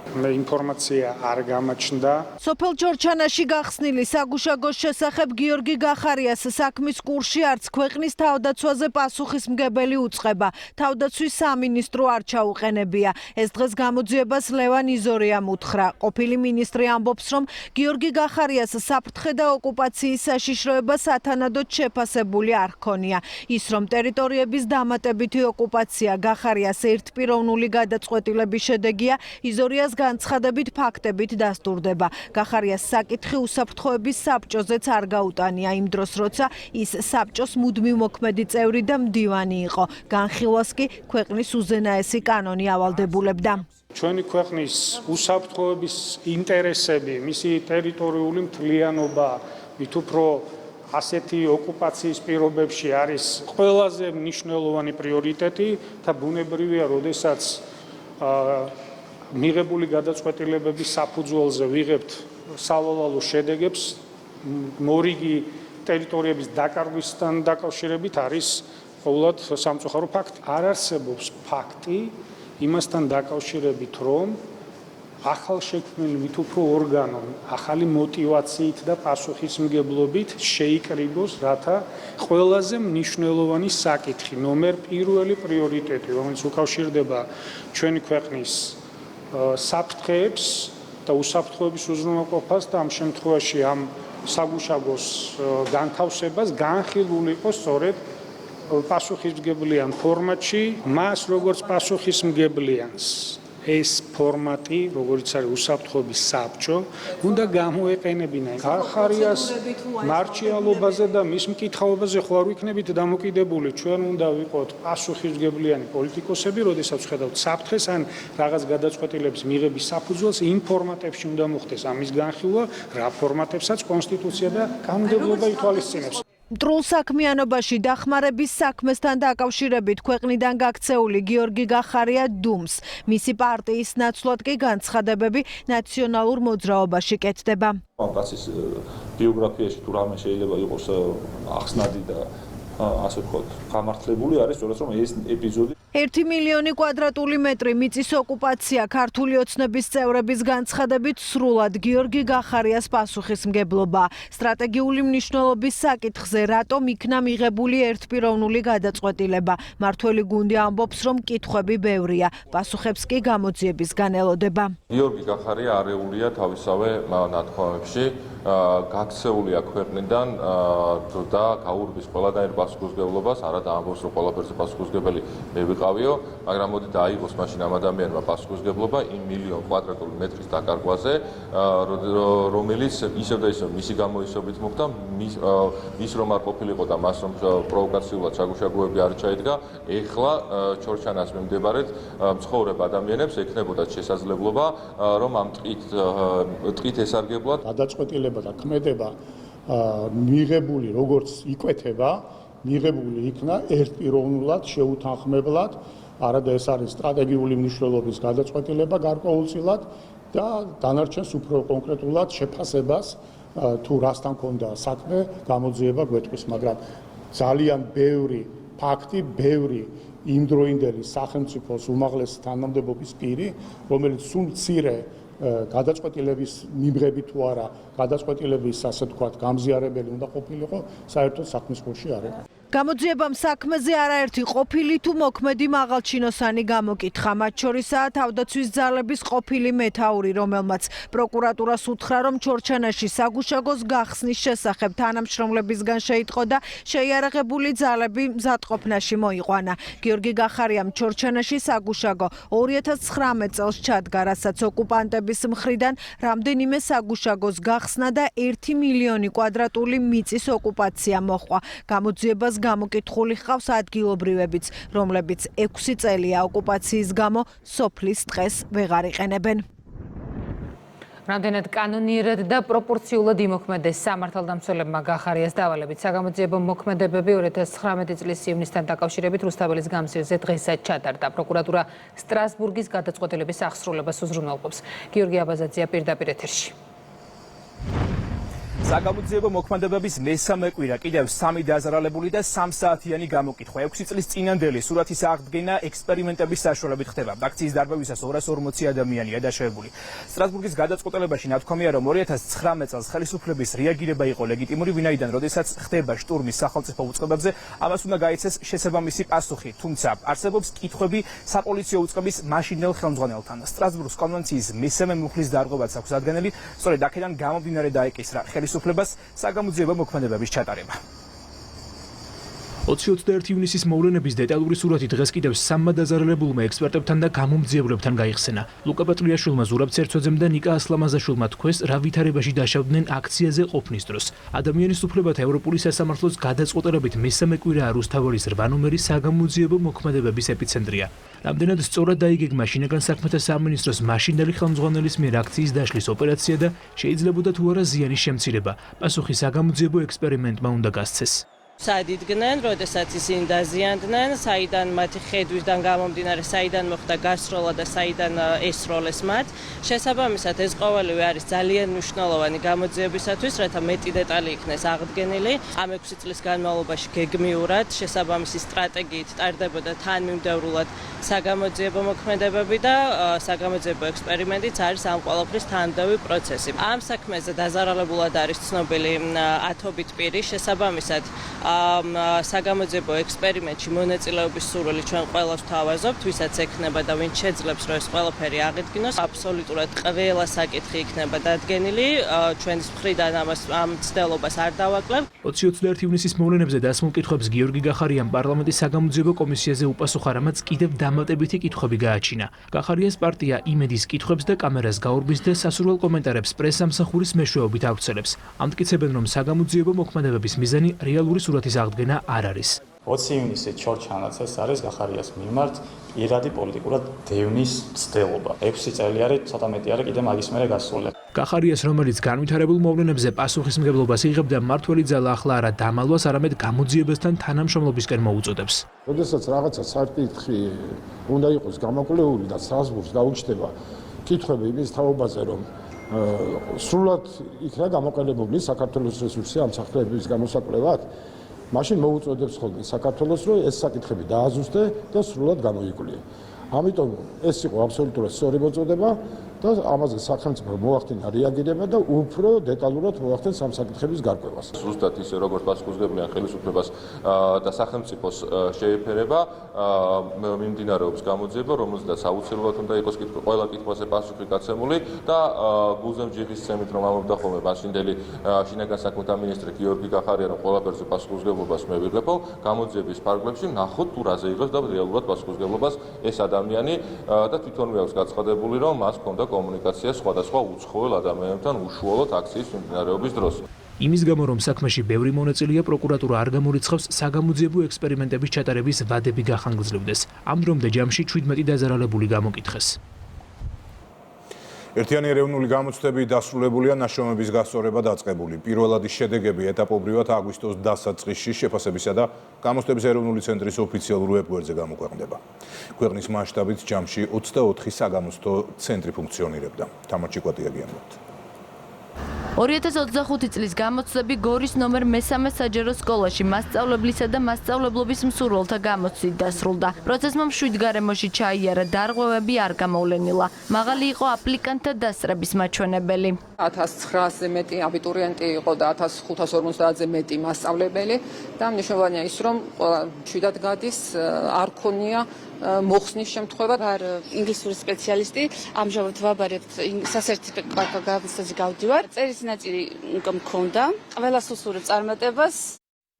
მე ინფორმაცია არ გამაჩნდა. სოფელ ჯორჯანაში გახსნილი საგუშაგოს შესახებ გიორგი გახარიას საქმის კურსში არც ქვეყნის თავდაცვაზე პასუხისმგებელი უწყება. თავდაცვის სამინისტრო არ ჩაუყენებია. ეს დღეს გამოძიებას ლევან იზორიამ უთხრა. ყოფილი მინისტრი ამბობს, რომ გიორგი გახარიას საფრთხე და ოკუპაციის საშიშროება სათანადოდ შეფასებული არ ჰქონია. ის რომ ტერიტორიების დამატებითი ოკუპაცია გახარიას ერთპიროვნული გადაწყვეტილების შედეგია, იზორიას განცხადებით ფაქტებით დასტურდება. გახარიას საკითხი უსაფრთხოების საბჭოზეც არ გაუტანია იმ დროს, როცა ის საბჭოს მუდმივ მოქმედი წევრი და მდივანი იყო. განხილვას კი ქვეყნის უზენაესი კანონი ავალდებულებდა. ჩვენი ქვეყნის უსაფრთხოების ინტერესები, მისი ტერიტორიული მთლიანობა, მით უფრო ასეთი ოკუპაციის პირობებში არის ყველაზე მნიშვნელოვანი პრიორიტეტი და ბუნებრივია, როდესაც მიღებული გადაწყვეტილებების საფუძველზე ვიღებთ სავალალო შედეგებს, მორიგი ტერიტორიების დაკარგვისთან დაკავშირებით არის ყოველად სამწუხარო ფაქტი. არ არსებობს ფაქტი იმასთან დაკავშირებით, რომ ახალშექმნილი მით უფრო ორგანო ახალი მოტივაციით და პასუხისმგებლობით შეიკრიბოს, რათა ყველაზე მნიშვნელოვანი საკითხი, ნომერ პირველი პრიორიტეტი, რომელიც უკავშირდება ჩვენი ქვეყნის საფრთხეებს და უსაფრთხოების უზრუნველყოფას და ამ შემთხვევაში ამ საგუშაგოს განთავსებას განხილული იყო სწორედ პასუხისმგებლიან ფორმატში, მას როგორც პასუხისმგებლიანს ეს ფორმატი, როგორც არის უსაფრთხოების საბჭო, უნდა გამოეყენებინა. გახარიას მარჩიალობაზე და მის მკითხაობაზე ხო არ ვიქნებით დამოკიდებული. ჩვენ უნდა ვიყოთ პასუხისმგებლიანი პოლიტიკოსები, როდესაც ხედავთ საფრთხეს ან რაღაც გადაწყვეტილების მიღების საფუძველს, იმ ფორმატებში უნდა მოხდეს ამის განხილვა, რა ფორმატებსაც კონსტიტუცია და კანონმდებლობა ითვალისწინებს. მტრულ საქმიანობაში დახმარების საქმესთან დაკავშირებით ქვეყნიდან გაქცეული გიორგი გახარია დუმს. მისი პარტიის ნაცვლად კი განცხადებები ნაციონალურ მოძრაობაში კეთდება. ამ კაცის ბიოგრაფიაში თუ რამე შეიძლება იყოს ახსნადი და ასე ვთქვათ, გამართლებული არის სწორედ რომ ეს ეპიზოდი 1 მილიონი კვადრატული მეტრი მიწის ოკუპაცია ქართული ოცნების წევრების განცხადებით სრულად გიორგი გახარიას პასუხისმგებლობა. სტრატეგიული მნიშვნელობის საკითხზე რატომ იქნა მიღებული ერთპიროვნული გადაწყვეტილება. მართველი გუნდი ამბობს, რომ კითხვები ბევრია, პასუხებს კი გამოძიებისგან ელოდება. გიორგი გახარია არეულია თავისავე ნათქვამებში, გაქცეულია ქვეყნიდან და გაურბის ყველანაირ პასუხისმგებლობას, არა დაამბობს, რომ ყველაფერზე პასუხისმგებელი მე ვიყავიო, მაგრამ მოდი დაიღოს მაშინ ამ ადამიანმა პასუხისმგებლობა იმ მილიონ კვადრატული მეტრის დაკარგვაზე, რომელიც ისევ და ისევ მისი გამოისობით მოხდა, ის რომ არ ყოფილიყო და მას რომ პროვოკაციულად შაგუშაგოები არ ჩაიდგა, ეხლა ჩორჩანას მიმდებარედ მცხოვრებ ადამიანებს ექნებოდათ შესაძლებლობა, რომ ამ ტყით ესარგებლად გადაწყვეტილება და ქმედება მიღებული როგორც იკვეთება, მიღებული იქნა ერთპიროვნულად, შეუთანხმებლად, არადა ეს არის სტრატეგიული მნიშვნელობის გადაწყვეტილება გარკვეულწილად და დანარჩენს უფრო კონკრეტულად შეფასებას თუ რასთან ქონდა საქმე, გამოძიება გვეტყვის, მაგრამ ძალიან ბევრი ფაქტი, ბევრი იმდროინდელი სახელმწიფოს უმაღლესი თანამდებობის პირი, რომელიც სულ მცირე გადაწყვეტილების მიღებით თუ არა, გადაწყვეტილების ასე ვთქვათ, გამზიარებელი უნდა ყოფილიყო, საერთოდ საქმის ხურში არ იყო. გამოძიებამ საქმეზე არაერთი ყოფილი თუ მოქმედი მაღალჩინოსანი გამოკითხა, მათ შორისაა თავდაცვის ძალების ყოფილი მეთაური, რომელმაც პროკურატურას უთხრა, რომ ჩორჩანაში საგუშაგოს გახსნის შესახებ თანამშრომლებისგან შეიტყო და შეიარაღებული ძალები მზადყოფნაში მოიყვანა. გიორგი გახარიამ ჩორჩანაში საგუშაგო 2019 წელს ჩადგა, რასაც ოკუპანტების მხრიდან რამდენიმე საგუშაგოს გახსნა და 1 მილიონი კვადრატული მიწის ოკუპაცია მოჰყვა. გამოძიებას გამოკითხული ხავს ადგილობრივებიც, რომლებიც 6 წელია ოკუპაციის გამო სოფლის ტყეს ვეღარ იყენებენ. რამდენად კანონიერად და პროპორციულად იმოქმედეს სამართალდამცველებმა გახარიას დავალებით. საგამოძიებო მოქმედებები 2019 წლის ივნისთან დაკავშირებით რუსთაველის გამზირზე დღესაც ჩატარდა. პროკურატურა სტრასბურგის გადაწყვეტილების აღსრულებას უზრუნველყოფს. გიორგი აბაზაძეა პირდაპირ ეთერში. საგამოძიებო მოქმედებების მესამე კვირა კიდევ 3 დაზარალებული და 3 საათიანი გამოკითხვა. 6 წლის წინანდელი სურათის აღდგენა ექსპერიმენტების საშუალებით ხდება. აქციის დარბევისას 240 ადამიანია დაშავებული. სტრასბურგის გადაწყვეტილებაში ნათქვამია, რომ 2019 წელს ხელისუფლების რეაგირება იყო ლეგიტიმური, ვინაიდან როდესაც ხდება შტურმი სახელმწიფო უწყებებზე, ამას უნდა გაიცეს შესაბამისი პასუხი. თუმცა არსებობს კითხვები საპოლიციო უწყების მაშინდელ ხელმძღვანელთან. სტრასბურგის კონვენციის მესამე მუხლის დარღვევაც აქვს დადგენილი, სწორედ აქედან გამომდინარე დაეკისრა ხელისუფლებას საგამოძიებო მოქმედებების ჩატარება. 21 ივნისის მოვლენების დეტალური სურათი დღეს კიდევ 3 დაზარალებულმა ექსპერტებთან და გამომძიებლებთან გაიხსენა. ლუკა პეტრიაშვილმა, ზურაბ ცერცოძემ და ნიკა ასლამაზაშვილმა თქვეს, რა ვითარებაში დაშავდნენ აქციაზე ყოფნის დროს. ადამიანის უფლებათა ევროპული სასამართლოს გადაწყვეტილებით მესამე კვირაა რუსთაველის 8 ნომერი საგამოძიებო მოქმედებების ეპიცენტრია. რამდენად სწორად დაიგეგმა შინაგან საქმეთა სამინისტროს მაშინდელი ხელმძღვანელის მიერ აქციის დაშლის ოპერაცია და შეიძლებოდა თუ არა ზიანის შემცირება. პასუხი საგამოძიებო ექსპერიმენტმა უნდა გასცეს. სად იდგნენ, როდესაც ისინი დაზიანდნენ, საიდან მათი ხედვისგან გამომდინარე, საიდან მოხდა გასროლა და საიდან ესროლეს მათ. შესაბამისად, ეს ყოველივე არის ძალიან მნიშვნელოვანი გამოძიებისათვის, რათა მეტი დეტალი იქნეს აღდგენილი. ამ 6 წლის განმავლობაში გეგმიურად შესაბამისი სტრატეგიით ტარდებოდა თანმიმდევრულად საგამოძიებო მოქმედებები და საგამოძიებო ექსპერიმენტიც არის ამ ყველაფრის თანმიმდევრი პროცესი. ამ საქმეზე დაზარალებულად არის ცნობილი ათობით პირი, შესაბამისად საგამოძიებო ექსპერიმენტში მონაწილეობის სურვილი ჩვენ ყველას ვთავაზობთ, ვისაც ექნება და ვინც შეძლებს, რომ ეს ყველაფერი აღიდგინოს. აბსოლუტურად ყველა საკითხი იქნება დადგენილი. ჩვენს მხრიდან ამ ცდელობას არ დავაკლებთ. 2021 ივნისის მოვლენებზე დასმულ კითხვებს გიორგი გახარიამ პარლამენტის საგამოძიებო კომისიაზე უპასუხა, რამაც კიდევ დამატებითი კითხვები გააჩინა. გახარიას პარტია იმედის კითხვებს და კამერას გაურბის და სასურველ კომენტარებს პრესამსახურის მეშვეობით ავრცელებს. ამტკიცებენ, რომ საგამოძიებო მოქმედებების მიზანი რეალური სურათის აღდგენა არ არის. 20 ივნისის ჩორჩანაც ეს არის გახარიას მიმართ პირადი პოლიტიკურად დევნის ცდელობა. 6 წელი არის, ცოტა მეტი არის, კიდე მაგის მერე გასული. გახარიას, რომელიც განვითარებულ მოვლენებზე პასუხისმგებლობას იღებდა, მმართველი ძალა ახლა არა დამალვას, არამედ გამოძიებასთან თანამშრომლობისკენ მოუწოდებს. როდესაც რაღაცა საკითხი უნდა იყოს გამოკვლეული და საზღვრს გაუჩნდება კითხვები იმის თაობაზე, რომ სრულად იქნა გამოყენებული საქართველოს რესურსი ამ სახლებების გამოსაკვლევად, მაშინ მოუწოდებს ხოლმე საქართველოს, რომ ეს საკითხები დააზუსტე და სრულად გამოიკვლიე. ამიტომ ეს იყო აბსოლუტურად სწორი მოწოდება და ამაზე სახელმწიფო მოახდინა რეაგირება და უფრო დეტალურად მოახდენს ამ საკითხების გარკვევას. ზუსტად ისე როგორც პასუხისმგებლიან ხელისუფლებას და სახელმწიფოს შეეფერება, მიმდინარეობს გამოძიება, რომელზედაც აუცილებლად უნდა იყოს ყველა კითხვაზე პასუხი გაცემული და გულზემჯიხის ცემით რომ ამბობდა ხოლმე მაშინდელი შინაგან საქმეთა მინისტრი გიორგი გახარია, რომ ყველაფერზე პასუხისმგებლობას მე ვიღებო, გამოძიების ფარგლებში ნახოთ თუ რაზე იღებს და რეალურად პასუხისმგებლობას ეს ადამიანი და თვითონვე აქვს გაცხადებული, რომ მას ჰქონდა კომუნიკაცია სხვადასხვა უცხოელ ადამიანებთან უშუალოდ აქციის მიმდინარეობის დროს. იმის გამო, რომ საქმეში ბევრი მონაწილეა, პროკურატურა არ გამორიცხავს საგამოძიებო ექსპერიმენტების ჩატარების ვადები გახანგრძლივდეს. ამ დრომდე ჯამში 17 დაზარალებული გამოკითხეს. ერთიანი ეროვნული გამოცდები დასრულებულია, ნაშრომების გასწორება დაწყებული. პირველადი შედეგები ეტაპობრივად აგვისტოს დასაწყისში შეფასებისა და გამოცდების ეროვნული ცენტრის ოფიციალურ ვებგვერდზე გამოქვეყნდება. ქვეყნის მასშტაბით ჯამში 24 საგამოცდო ცენტრი ფუნქციონირებდა. თამარ ჭიკვატია გიამბობთ. 2025 წლის გამოცდები გორის ნომერ მე-3 საჯარო სკოლაში მასწავლებლისა და მასწავლებლობის მსურველთა გამოცდით დასრულდა. პროცესმა მშვიდ გარემოში ჩაიარა, დარღვევები არ გამოვლენილა. მაღალი იყო აპლიკანტთა დასწრების მაჩვენებელი. 1900-ზე მეტი აბიტურიენტი იყო და 1550-ზე მეტი მასწავლებელი და მნიშვნელოვანია ის, რომ ყველა მშვიდად გადის, არ ქონია მოხსნის შემთხვევა. ვარ ინგლისური სპეციალისტი, ამჟამად ვაბარებთ სასერტიფიკატო გამოცდაზე გავდივარ. წერის ნაწილი მქონდა, ყველას უსურვებ წარმატებას.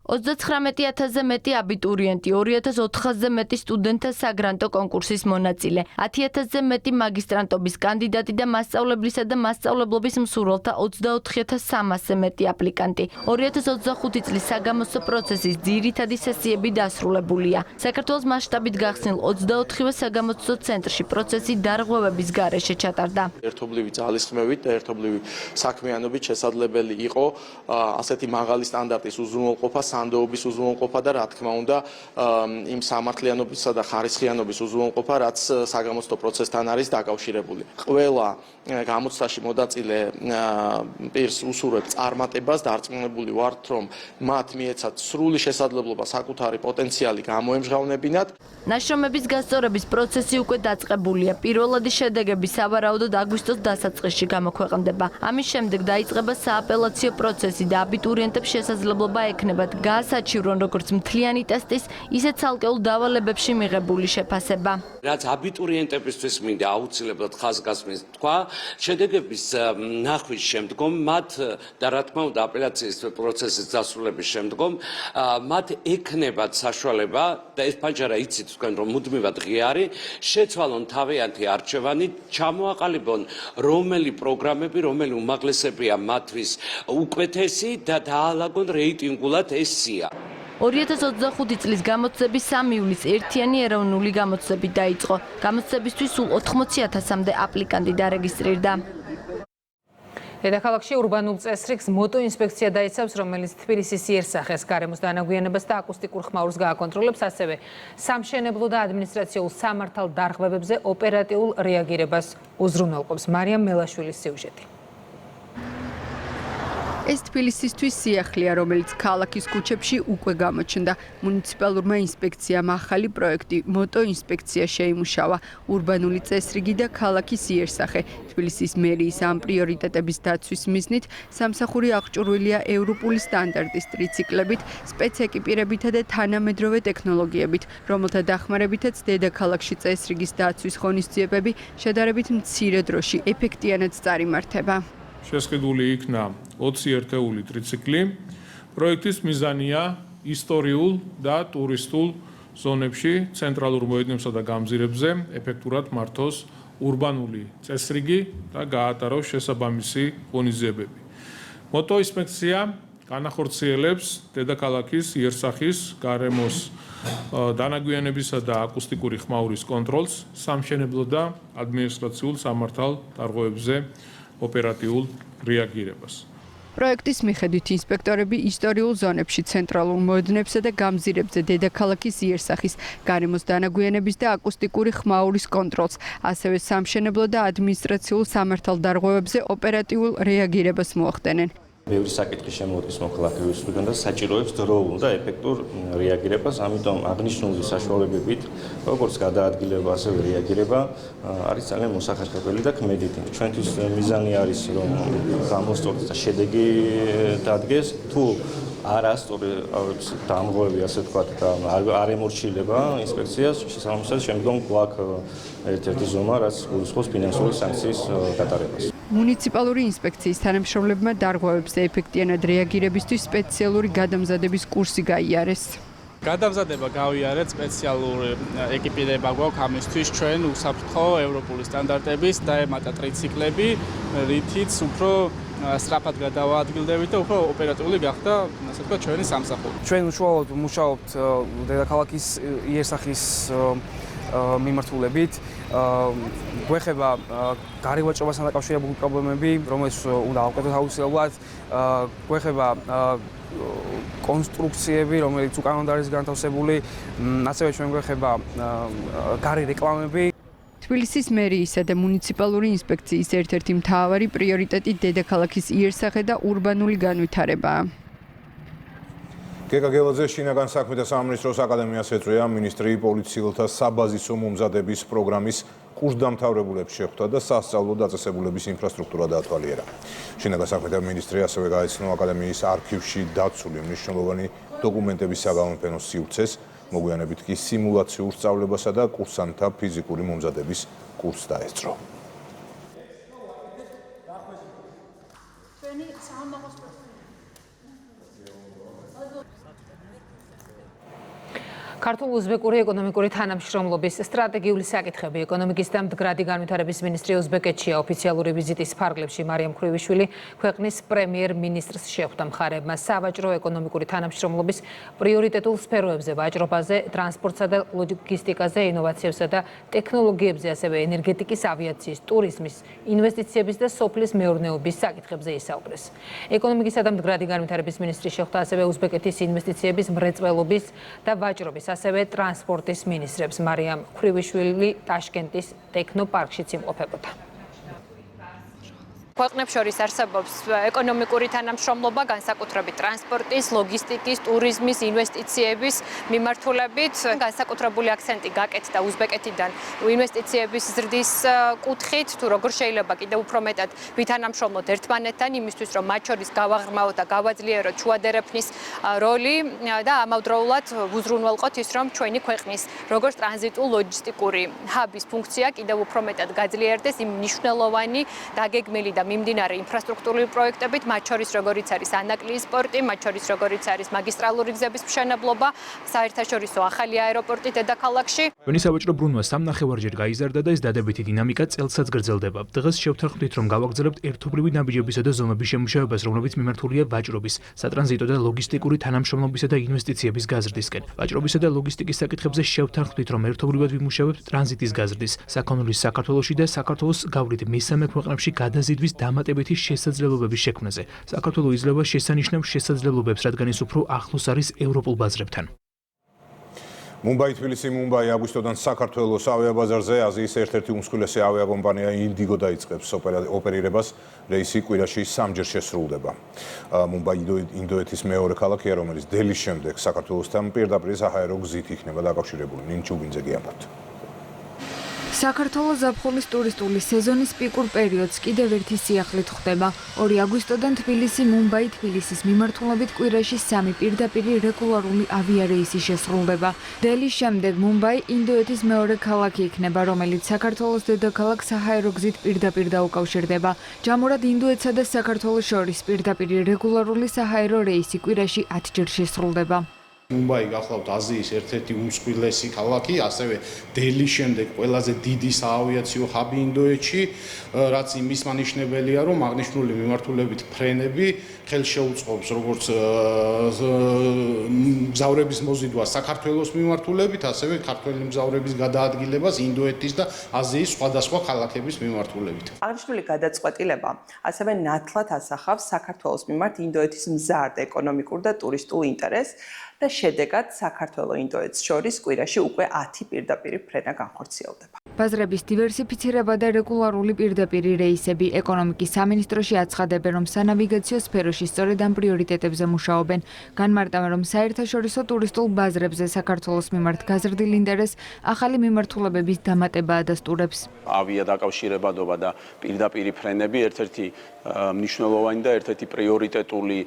39,000-ზე მეტი აბიტურიენტი, 2,400-ზე მეტი სტუდენტთა საგრანტო კონკურსის მონაწილე, 10,000-ზე მეტი მაგისტრანტობის კანდიდატი და მასწავლებლისა და მასწავლებლობის მსურველთა 24,300-ზე მეტი აპლიკანტი. 2025 წლის საგამოცდო პროცესის ძირითადი სესიები დასრულებულია. საქართველოს მასშტაბით გახსნილ 24-ვე საგამოცდო ცენტრში პროცესი დარღვევების გარეშე ჩატარდა. ერთობლივი ძალისხმევით და ერთობლივი საქმიანობით შესაძლებელი იყო ასეთი მაღალი სტანდარტის უზრუნველყოფა, სანდოობის უზრუნველყოფა და რა თქმა უნდა იმ სამართლიანობისა და ხარისხიანობის უზრუნველყოფა, რაც საგამოცდო პროცესთან არის დაკავშირებული. ყველა გამოცდაში მონაწილე პირს უსურვებ წარმატებას, დარწმუნებული ვართ, რომ მათ მიეცათ სრული შესაძლებლობა საკუთარი პოტენციალი გამოემჟღავნებინათ. ნაშრომების გასწორების პროცესი უკვე დაწყებულია. პირველადი შედეგები სავარაუდოდ აგვისტოს დასაწყისში გამოქვეყნდება. ამის შემდეგ დაიწყება სააპელაციო პროცესი და აბიტურიენტებს შესაძლებლობა ექნებათ გაასაჩივრონ როგორც მთლიანი ტესტის, ისე ცალკეულ დავალებებში მიღებული შეფასება. რაც აბიტურიენტებისთვის მინდა აუცილებლად ხაზგასმის თქვა, შედეგების ნახვის შემდგომ მათ და რა თქმა უნდა აპელაციის პროცესის დასრულების შემდგომ მათ ექნებათ საშუალება და ეს ფანჯარა იცით თქვენ რომ მუდმივად ღია არის, შეცვალონ თავიანთი არჩევანი, ჩამოაყალიბონ რომელი პროგრამები, რომელი უმაღლესებია მათთვის უკეთესი და დაალაგონ რეიტინგულად ეს სია. 2025 წლის გამოცდების 3 ივლისს ერთიანი ეროვნული გამოცდები დაიწყო. გამოცდებისთვის სულ 80,000-მდე აპლიკანტი დარეგისტრირდა. დედაქალაქში ურბანულ წესრიგს მოტოინსპექცია დაიცავს, რომელიც თბილისის იერსახეს გარემოს დანაგვიანებას და აკუსტიკურ ხმაურს გააკონტროლებს, ასევე სამშენებლო და ადმინისტრაციულ სამართალ დარღვევებზე ოპერატიულ რეაგირებას უზრუნველყოფს. მარიამ მელაშვილის სიუჟეტი. ეს თბილისისთვის სიახლეა, რომელიც ქალაქის ქუჩებში უკვე გამოჩნდა. მუნიციპალურმა ინსპექციამ ახალი პროექტი მოტო ინსპექცია შეიმუშავა, ურბანული წესრიგი და ქალაქის იერსახე. თბილისის მერიის ამ პრიორიტეტების დაცვის მიზნით სამსახური აღჭურვილია ევროპული სტანდარტის ტრიციკლებით, სპეცეკიპირებითა და თანამედროვე ტექნოლოგიებით, რომელთა დახმარებითაც დედაქალაქში წესრიგის დაცვის ღონისძიებები შედარებით მცირე დროში ეფექტიანად წარიმართება. შესყიდული იქნა 20 ერთეული ტრიციკლი. პროექტის მიზანია ისტორიულ და ტურისტულ ზონებში, ცენტრალურ მოედნებსა და გამზირებზე ეფექტურად მართოს ურბანული წესრიგი და გაატაროს შესაბამისი ღონისძიებები. მოტო ინსპექცია განახორციელებს დედაქალაქის იერსახის გარემოს დანაგვიანებისა და აკუსტიკური ხმაურის კონტროლს, სამშენებლო და ადმინისტრაციულ სამართალ დარღვევებზე ოპერატიულ რეაგირებას. პროექტის მიხედვით ინსპექტორები ისტორიულ ზონებში, ცენტრალურ მოედნებსა და გამზირებზე დედაქალაქის იერსახის გარემოს დანაგვიანების და აკუსტიკური ხმაურის კონტროლს, ასევე სამშენებლო და ადმინისტრაციულ სამართალ დარღვევებზე ოპერატიულ რეაგირებას მოახდენენ. ბევრი საკითხის შემოწმის მოქალაქეებისგან და საჭიროებს დროულ და ეფექტურ რეაგირებას, ამიტომ აღნიშნული საშუალებებით, როგორც გადაადგილება, ასევე რეაგირება არის ძალიან მოსახერხებელი და ქმედითი. ჩვენთვის მიზანი არის, რომ გამოსწორდეს და შედეგი დადგეს, თუ არასწორი დამღოები, ასე ვთქვათ, და არ ემორჩილება ინსპექციას, შესაბამისად შემდგომ გვაქვს ერთ-ერთი ზომა, რაც გულისხმობს ფინანსური სანქციის გატარებას. მუნიციპალური ინსპექციის თანამშრომლებმა დარღვევებზე ეფექტიანად რეაგირებისთვის სპეციალური გადამზადების კურსი გაიარეს. გადამზადება გავიარეთ, სპეციალური ეკიპირება გვაქვს ამისთვის, ჩვენ უსაფრთხო ევროპული სტანდარტების დაემატა ტრიციკლები, რითიც უფრო სწრაფად გადავაადგილდებით და უფრო ოპერატიული გახდა, ასე ვთქვათ, ჩვენი სამსახური. ჩვენ უშუალოდ მუშაობთ დედაქალაქის იერსახის მიმართულებით. გვეხება გარემოჭრობასთან დაკავშირებული პრობლემები, რომელიც უნდა ავკვეთოთ აუცილებლად. გვეხება კონსტრუქციები, რომელიც უკანონოდ არის განთავსებული, ასევე ჩვენ გვეხება გარე რეკლამები. თბილისის მერიისა და მუნიციპალური ინსპექციის ერთ-ერთი მთავარი პრიორიტეტი დედაქალაქის იერსახე და ურბანული განვითარებაა. გეგა გელაძე შინაგან საქმეთა სამინისტროს აკადემიას ეწვია მინისტრი პოლიციელთა საბაზისო მომზადების პროგრამის კურსდამთავრებულებს შეხვდა და სასწავლო დაწესებულების ინფრასტრუქტურა დაათვალიერა. შინაგან საქმეთა მინისტრი ასევე გაეცნო აკადემიის არქივში დაცული მნიშვნელოვანი დოკუმენტების საგამოფენო სივრცეს, მოგვიანებით კი სიმულაციურ სწავლებასა და კურსანტთა ფიზიკური მომზადების კურსს დაესწრო. ქართულ-უზბეკური ეკონომიკური თანამშრომლობის სტრატეგიული საკითხები ეკონომიკის და მდგრადი განვითარების მინისტრი უზბეკეთშია ოფიციალური ვიზიტის ფარგლებში მარიამ ქრივიშვილი ქვეყნის პრემიერ-მინისტრს შეხვდა. მხარებმა სავაჭრო ეკონომიკური თანამშრომლობის პრიორიტეტულ სფეროებზე, ვაჭრობაზე, ტრანსპორტსა და ლოგისტიკაზე, ინოვაციებსა და ტექნოლოგიებზე, ასევე ენერგეტიკის, ავიაციის, ტურიზმის, ინვესტიციების და სოფლის მეურნეობის საკითხებზე ისაუბრეს. ეკონომიკისა და მდგრადი განვითარების მინისტრი შეხვდა ასევე უზბეკეთის ინვესტიციების, მრეწველობის და ვაჭრობის ასევე ტრანსპორტის მინისტრებს. მარიამ ქრივიშვილი ტაშკენტის ტექნოპარკშიც იმყოფებოდა. ქვეყნებს შორის არსებობს ეკონომიკური თანამშრომლობა, განსაკუთრებით ტრანსპორტის, ლოგისტიკის, ტურიზმის, ინვესტიციების მიმართულებით. განსაკუთრებული აქცენტი გაკეთდა უზბეკეთიდან ინვესტიციების ზრდის კუთხით, თუ როგორ შეიძლება კიდევ უფრო მეტად ვითანამშრომლოთ ერთმანეთთან, იმისთვის რომ მათ შორის გავაღრმავოთ და გავაძლიეროთ შუადერეფნის როლი და ამავდროულად უზრუნველყოთ ის, რომ ჩვენი ქვეყნის როგორც ტრანზიტულ ლოჯისტიკური ჰაბის ფუნქცია კიდევ უფრო მეტად გაძლიერდეს იმ მნიშვნელოვანი დაგეგმილი და მიმდინარე ინფრასტრუქტურული პროექტებით, მათ შორის როგორიც არის ანაკლიის პორტი, მათ შორის როგორიც არის მაგისტრალური გზების მშენებლობა, საერთაშორისო ახალი აეროპორტი დედაქალაქში. ჩვენი სავაჭრო ბრუნვა სამნახევარჯერ გაიზარდა და ეს დადებითი დინამიკა წელსაც გრძელდება. დღეს შევთანხმდით, რომ გავაგრძელებთ ერთობლივი ნაბიჯებისა და ზომების შემუშავებას, რომლებიც მიმართულია ვაჭრობის, სატრანზიტო და ლოგისტიკური თანამშრომლობისა და ინვესტიციების გაზრდისკენ. ვაჭრობისა და ლოგისტიკის საკითხებზე შევთანხმდით, რომ ერთობლივად ვიმუშავებთ ტრანზიტის გაზრდის, საქონლის საქართველოში და საქართველოს გავლით მესამე ქვეყნებში გადაზიდვის დამატებითი შესაძლებლობების შექმნაზე. საქართველო იძლევა შესანიშნავ შესაძლებლობებს, რადგან ის უფრო ახლოს არის ევროპულ ბაზრებთან. მუმბაი აგვისტოდან საქართველოს ავიაბაზარზე აზიის ერთ-ერთი უმსხვილესი ავიაკომპანია ინდიგო დაიწყებს ოპერირებას. რეისი კვირაში 3-ჯერ შესრულდება. მუმბაი ინდოეთის მეორე ქალაქია, რომელიც დელის შემდეგ საქართველოსთან პირდაპირ საჰაერო გზით იქნება დაკავშირებული. ნინჩუბინძე გიამბობთ. საქართველოს ზაფხულის ტურისტული სეზონის პიკურ პერიოდს კიდევ ერთი სიახლით ხვდება. 2 აგვისტოდან თბილისი-მუმბაი-თბილისის მიმართულებით კვირაში 3 პირდაპირი რეგულარული ავიარეისი შესრულდება. დელის შემდეგ მუმბაი ინდოეთის მეორე ქალაქი იქნება, რომელიც საქართველოს დედაქალაქ საჰაერო გზით პირდაპირ დაუკავშირდება. ჯამურად ინდოეთსა და საქართველოს შორის პირდაპირი რეგულარული საჰაერო რეისი კვირაში 10-ჯერ შესრულდება. მუმბაი გახლავთ აზიის ერთ-ერთი უმსხვილესი ქალაქი, ასევე დელის შემდეგ ყველაზე დიდი საავიაციო ჰაბი ინდოეთში, რაც იმის მანიშნებელია, რომ აღნიშნული მიმართულებით ფრენები ხელშეუწყობს როგორც მგზავრების მოზიდვას საქართველოს მიმართულებით, ასევე ქართველი მგზავრების გადაადგილებას ინდოეთის და აზიის სხვადასხვა ქალაქების მიმართულებით. აღნიშნული გადაწყვეტილება ასევე ნათლად ასახავს საქართველოს მიმართ ინდოეთის მზარდ ეკონომიკურ და ტურისტულ ინტერესს და შედეგად საქართველოს-ინდოეთს შორის კვირაში უკვე 10 პირდაპირი ფრენა განხორციელდება. ბაზრების დივერსიფიცირება და რეგულარული პირდაპირი რეისები ეკონომიკის სამინისტროში აცხადებენ, რომ სანავიგაციო სფეროში სწორედ ამ პრიორიტეტებზე მუშაობენ. განმარტავენ, რომ საერთაშორისო ტურისტულ ბაზრებზე საქართველოს მიმართ გაზრდილ ინტერესს ახალი მიმართულებების დამატება ადასტურებს. ავიადაკავშირებადობა და პირდაპირი ფრენები ერთ-ერთი მნიშვნელოვანი და ერთ-ერთი პრიორიტეტული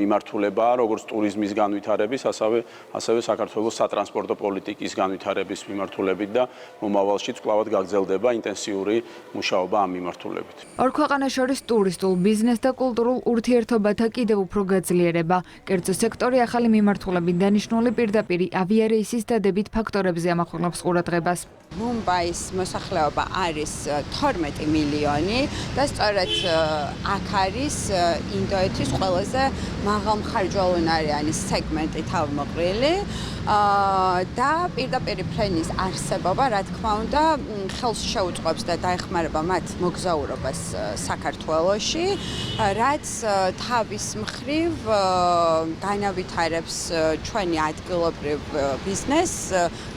მიმართულებაა, როგორც ტურიზმის განვითარების, ასევე საქართველოს სატრანსპორტო პოლიტიკის განვითარების მიმართულებით და მომავალშიც კვლავად გაგრძელდება ინტენსიური მუშაობა ამ მიმართულებით. ორ ქვეყანას შორის ტურისტულ, ბიზნეს და კულტურულ ურთიერთობათა კიდევ უფრო გაძლიერება. კერძო სექტორი ახალი მიმართულებით დანიშნული პირდაპირი ავიარეისის დადებით ფაქტორებზე ამახვილებს ყურადღებას. მუმბაის მოსახლეობა არის 12 მილიონი და სწორედ აქ არის ინდოეთის ყველაზე მაღალმხარჯვალოვანი სეგმენტი თავმოყრილი და პირდაპირი ფრენის არსებობა, რა თქმა უნდა, ხელს შეუწყობს და დაეხმარება მათ მოგზაურობას საქართველოში, რაც თავის მხრივ განავითარებს ჩვენი ადგილობრივ ბიზნესს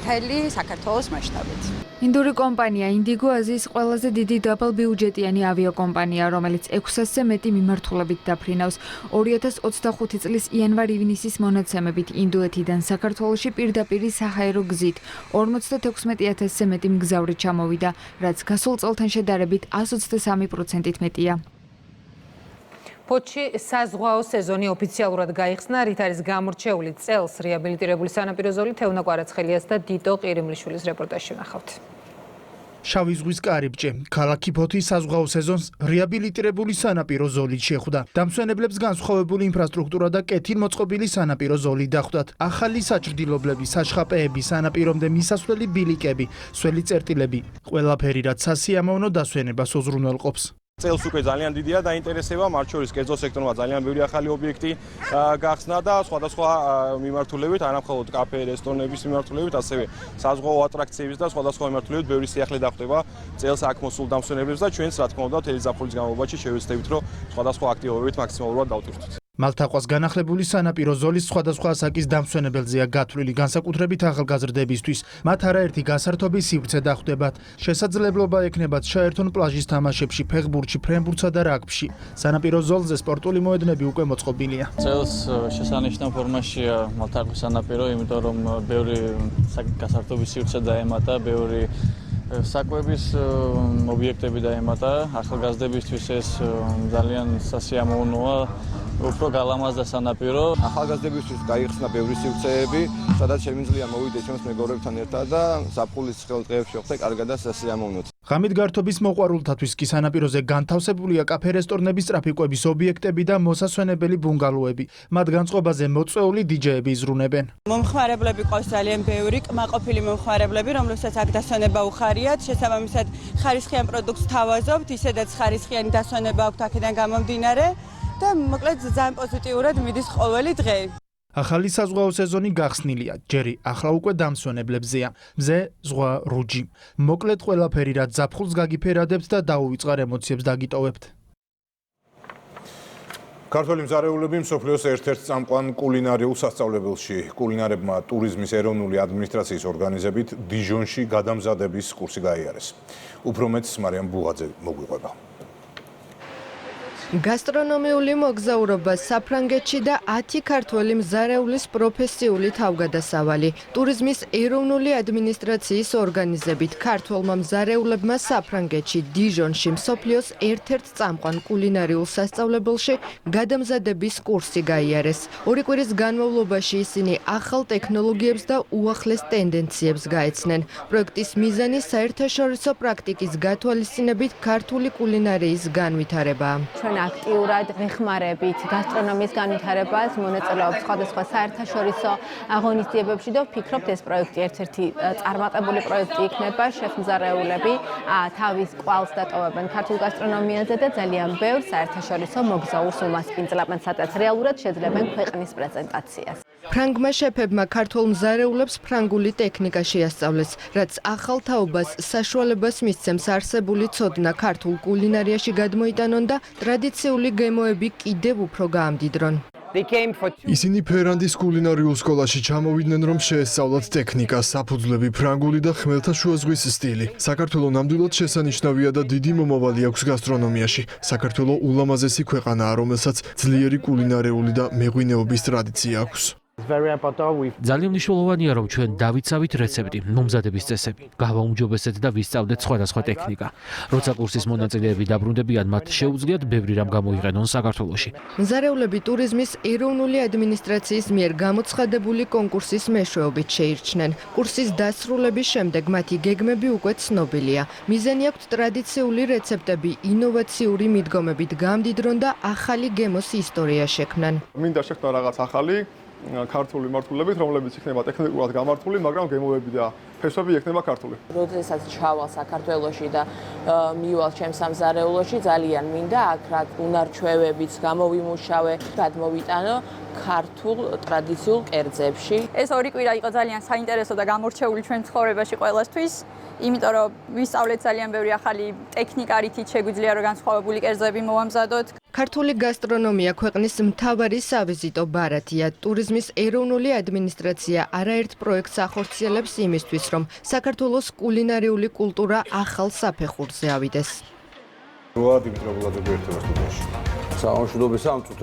მთელი საქართველოს მასშტაბით. ინდური კომპანია ინდიგო აზიის ყველაზე დიდი დაბალბიუჯეტიანი ავიაკომპანია, რომელიც 600-ზე მეტი მიმართულებით დაფრინავს. 2025 წლის იანვარ-ივნისის მონაცემებით ინდოეთიდან საქართველოში პირდაპირი საჰაერო გზით 56,000-ზე მეტი მგზავრი ჩამოვიდა, რაც გასულ წელთან შედარებით 123%-ით მეტია. ფოთში საზღვაო სეზონი ოფიციალურად გაიხსნა, რით არის გამორჩეული წელს რეაბილიტირებული სანაპირო ზოლი. თეუნა კვარაცხელიას და დიტო ყირიმლიშვილის რეპორტაჟში ნახავთ. შავი ზღვის კარიბჭე, ქალაქი ფოთის საზღვაო სეზონს რეაბილიტირებული სანაპირო ზოლით შეხვდა. დამსვენებლებს განსხვავებული ინფრასტრუქტურა და კეთილმოწყობილი სანაპირო ზოლი დახვდათ. ახალი საჭრდილობლები, საშხაპეები, სანაპირომდე მისასვლელი ბილიკები, სველი წერტილები, ყველაფერი რაც სასიამოვნო დასვენებას უზრუნველყოფს. წელს უკვე ძალიან დიდია დაინტერესება, მათ შორის კერძო სექტორმა ძალიან ბევრი ახალი ობიექტი გახსნა და სხვადასხვა მიმართულებით, არა მხოლოდ კაფე, რესტორნების მიმართულებით, ასევე საზღვაო ატრაქციების და სხვადასხვა მიმართულებით ბევრი სიახლე დახვდება წელს აქ მოსულ დამსვენებლებს და ჩვენც რა თქმა უნდა მთელი ზაფხულის განმავლობაში შევეცდებით, რომ სხვადასხვა აქტივობებით მაქსიმალურად დავტვირთვით. მალთაყვას განახლებული სანაპირო ზოლის სხვადასხვა ასაკის დამსვენებელზეა გათვლილი, განსაკუთრებით ახალგაზრდებისთვის. მათ არაერთი გასართობის სივრცე დახვდებათ. შესაძლებლობა ექნებათ ჩაერთონ პლაჟის თამაშებში, ფეხბურთში, ფრენბურთსა და რაგბიში. სანაპირო ზოლზე სპორტული მოედნები უკვე მოწყობილია. წელს შესანიშნავ ფორმაშია მალთაყვის სანაპირო, იმიტომ რომ ბევრი გასართობის სივრცე დაემატა, ბევრი საკვების ობიექტები დაემატა. ახალგაზრდებისთვის ეს ძალიან სასიამოვნოა. უფრო გალამაზდა სანაპირო. ახალგაზრდებისთვის გაიხსნა ბევრი სივრცეები, სადაც შემიძლია მოვიდეთ ჩვენს მეგობრებთან ერთად და ზაფხულის ცხელ დღეებში ხდე კარგად და სასიამოვნოდ. ღამით გართობის მოყვარულთათვის კი სანაპიროზე განთავსებულია კაფე-რესტორნების ტრაფიკების ობიექტები და მოსასვენებელი ბუნგალოები. მათ განწყობაზე მოწვეული დიჯეები იზრუნებენ. მომხმარებლები ყავს ძალიან ბევრი, კმაყოფილი მომხმარებლები, რომლებსაც აქ დასვენება უხარიათ, შესაბამისად ხარისხიან პროდუქტს თავაზობთ, ისედაც ხარისხიანი დასვენება აქვთ აქედან გამომდინარე. და მოკლედ ძალიან პოზიტიურად მიდის ყოველი დღე. ახალი საზღვაო სეზონი გახსნილია, ჯერი ახლა უკვე დამსვენებლებზეა. მზე, ზღვა, რუჯი. მოკლედ ყველაფერი რაც ზაფხულს გაგიფერადებთ და დაუვიწყარ ემოციებს დაგიტოვებთ. ქართველი მზარეულები მსოფლიოს ერთ-ერთ წამყვან კულინარიულ სასწავლებელში კულინარებმა ტურიზმის ეროვნული ადმინისტრაციის ორგანიზებით დიჟონში გადამზადების კურსი გაიარეს. უფრო მეტს მარიამ ბუღაძე მოგვიყვება. გასტრონომიული მოგზაურობა საფრანგეთში და 10 ქართველი მზარეულის პროფესიული თავგადასავალი. ტურიზმის ეროვნული ადმინისტრაციის ორგანიზებით ქართველმა მზარეულებმა საფრანგეთში დიჟონში მსოფლიოს ერთ-ერთ წამყვან კულინარიულ სასწავლებელში გადამზადების კურსი გაიარეს. 2 კვირის განმავლობაში ისინი ახალ ტექნოლოგიებს და უახლეს ტენდენციებს გაეცნენ. პროექტის მიზანი საერთაშორისო პრაქტიკის გათვალისწინებით ქართული კულინარიის განვითარებაა. აქტიურად ვეხმარებით გასტრონომიის განვითარებას, მონაწილეობს სხვადასხვა საერთაშორისო აღონისძიებებში და ვფიქრობთ, ეს პროექტი ერთ-ერთი წარმატებული პროექტი იქნება. შეფმზარეულები თავის კვალს დატოვებენ ქართულ გასტრონომიაზე და ძალიან ბევრ საერთაშორისო მოგზაურს უმასპინძლებენ, სადაც რეალურად შეძლებენ ქვეყნის პრეზენტაციას. ფრანგმა შეფებმა ქართულ მზარეულებს ფრანგული ტექნიკა შეასწავლეს, რაც ახალ თაობას საშუალებას მისცემს არსებული ცოდნა ქართულ კულინარიაში გადმოიტანონ და ტრადიციული გემოები კიდევ უფრო გაამდიდრონ. ისინი ფერანდის კულინარიულ სკოლაში ჩამოვიდნენ, რომ შეესწავლათ ტექნიკა, საფუძვლები, ფრანგული და ხმელთაშუა ზღვის სტილი. საქართველო ნამდვილად შესანიშნავია და დიდი მომავალი აქვს გასტრონომიაში. საქართველო ულამაზესი ქვეყანაა, რომელსაც ძლიერი კულინარიული და მეღვინეობის ტრადიცია აქვს. ძალიან მნიშვნელოვანია, რომ ჩვენ დავიცავით რეცეპტი, მომზადების წესები, გავაუმჯობესეთ და ვისწავლეთ სხვადასხვა ტექნიკა. როცა კურსის მონაწილეები დაბრუნდებიან, მათ შეუძლიათ ბევრი რამ გამოიყენონ საქართველოში. მზარეულები ტურიზმის ეროვნული ადმინისტრაციის მიერ გამოცხადებული კონკურსის მეშვეობით შეირჩნენ. კურსის დასრულების შემდეგ მათი გეგმები უკვე ცნობილია. მიზანი აქვთ ტრადიციული რეცეპტები ინოვაციური მიდგომებით გამდიდრონ და ახალი გემოს ისტორია შექმნან. მინდა შექმნა რაღაც ახალი ქართული მართულებით, რომლებიც იქნება ტექნიკურად გამართული, მაგრამ გემოები და ფესვები იქნება ქართული. როდესაც ჩავალ საქართველოში და მივალ ჩემს სამზარეულოში, ძალიან მინდა აქ რა უნარჩვევებიც გამოვიმუშავე, გადმოვიტანო ქართულ ტრადიციულ კერძებში. ეს 2 კვირა იყო ძალიან საინტერესო და გამორჩეული ჩვენ ცხოვრებაში ყველასთვის, იმიტომ რომ ვისწავლეთ ძალიან ბევრი ახალი ტექნიკა, რითიც შეგვიძლია რომ განსხვავებული კერძები მოვამზადოთ. ქართული გასტრონომია ქვეყნის მთავარი სავიზიტო ბარათია. ტურიზმის ეროვნული ადმინისტრაცია არაერთ პროექტს ახორციელებს იმისთვის, რომ საქართველოს კულინარიული კულტურა ახალ საფეხურზე ავიდეს. როა დიმიტრე ბულაძე ერთად სტუდიაში. საამშვიდობისა ამ წუთებში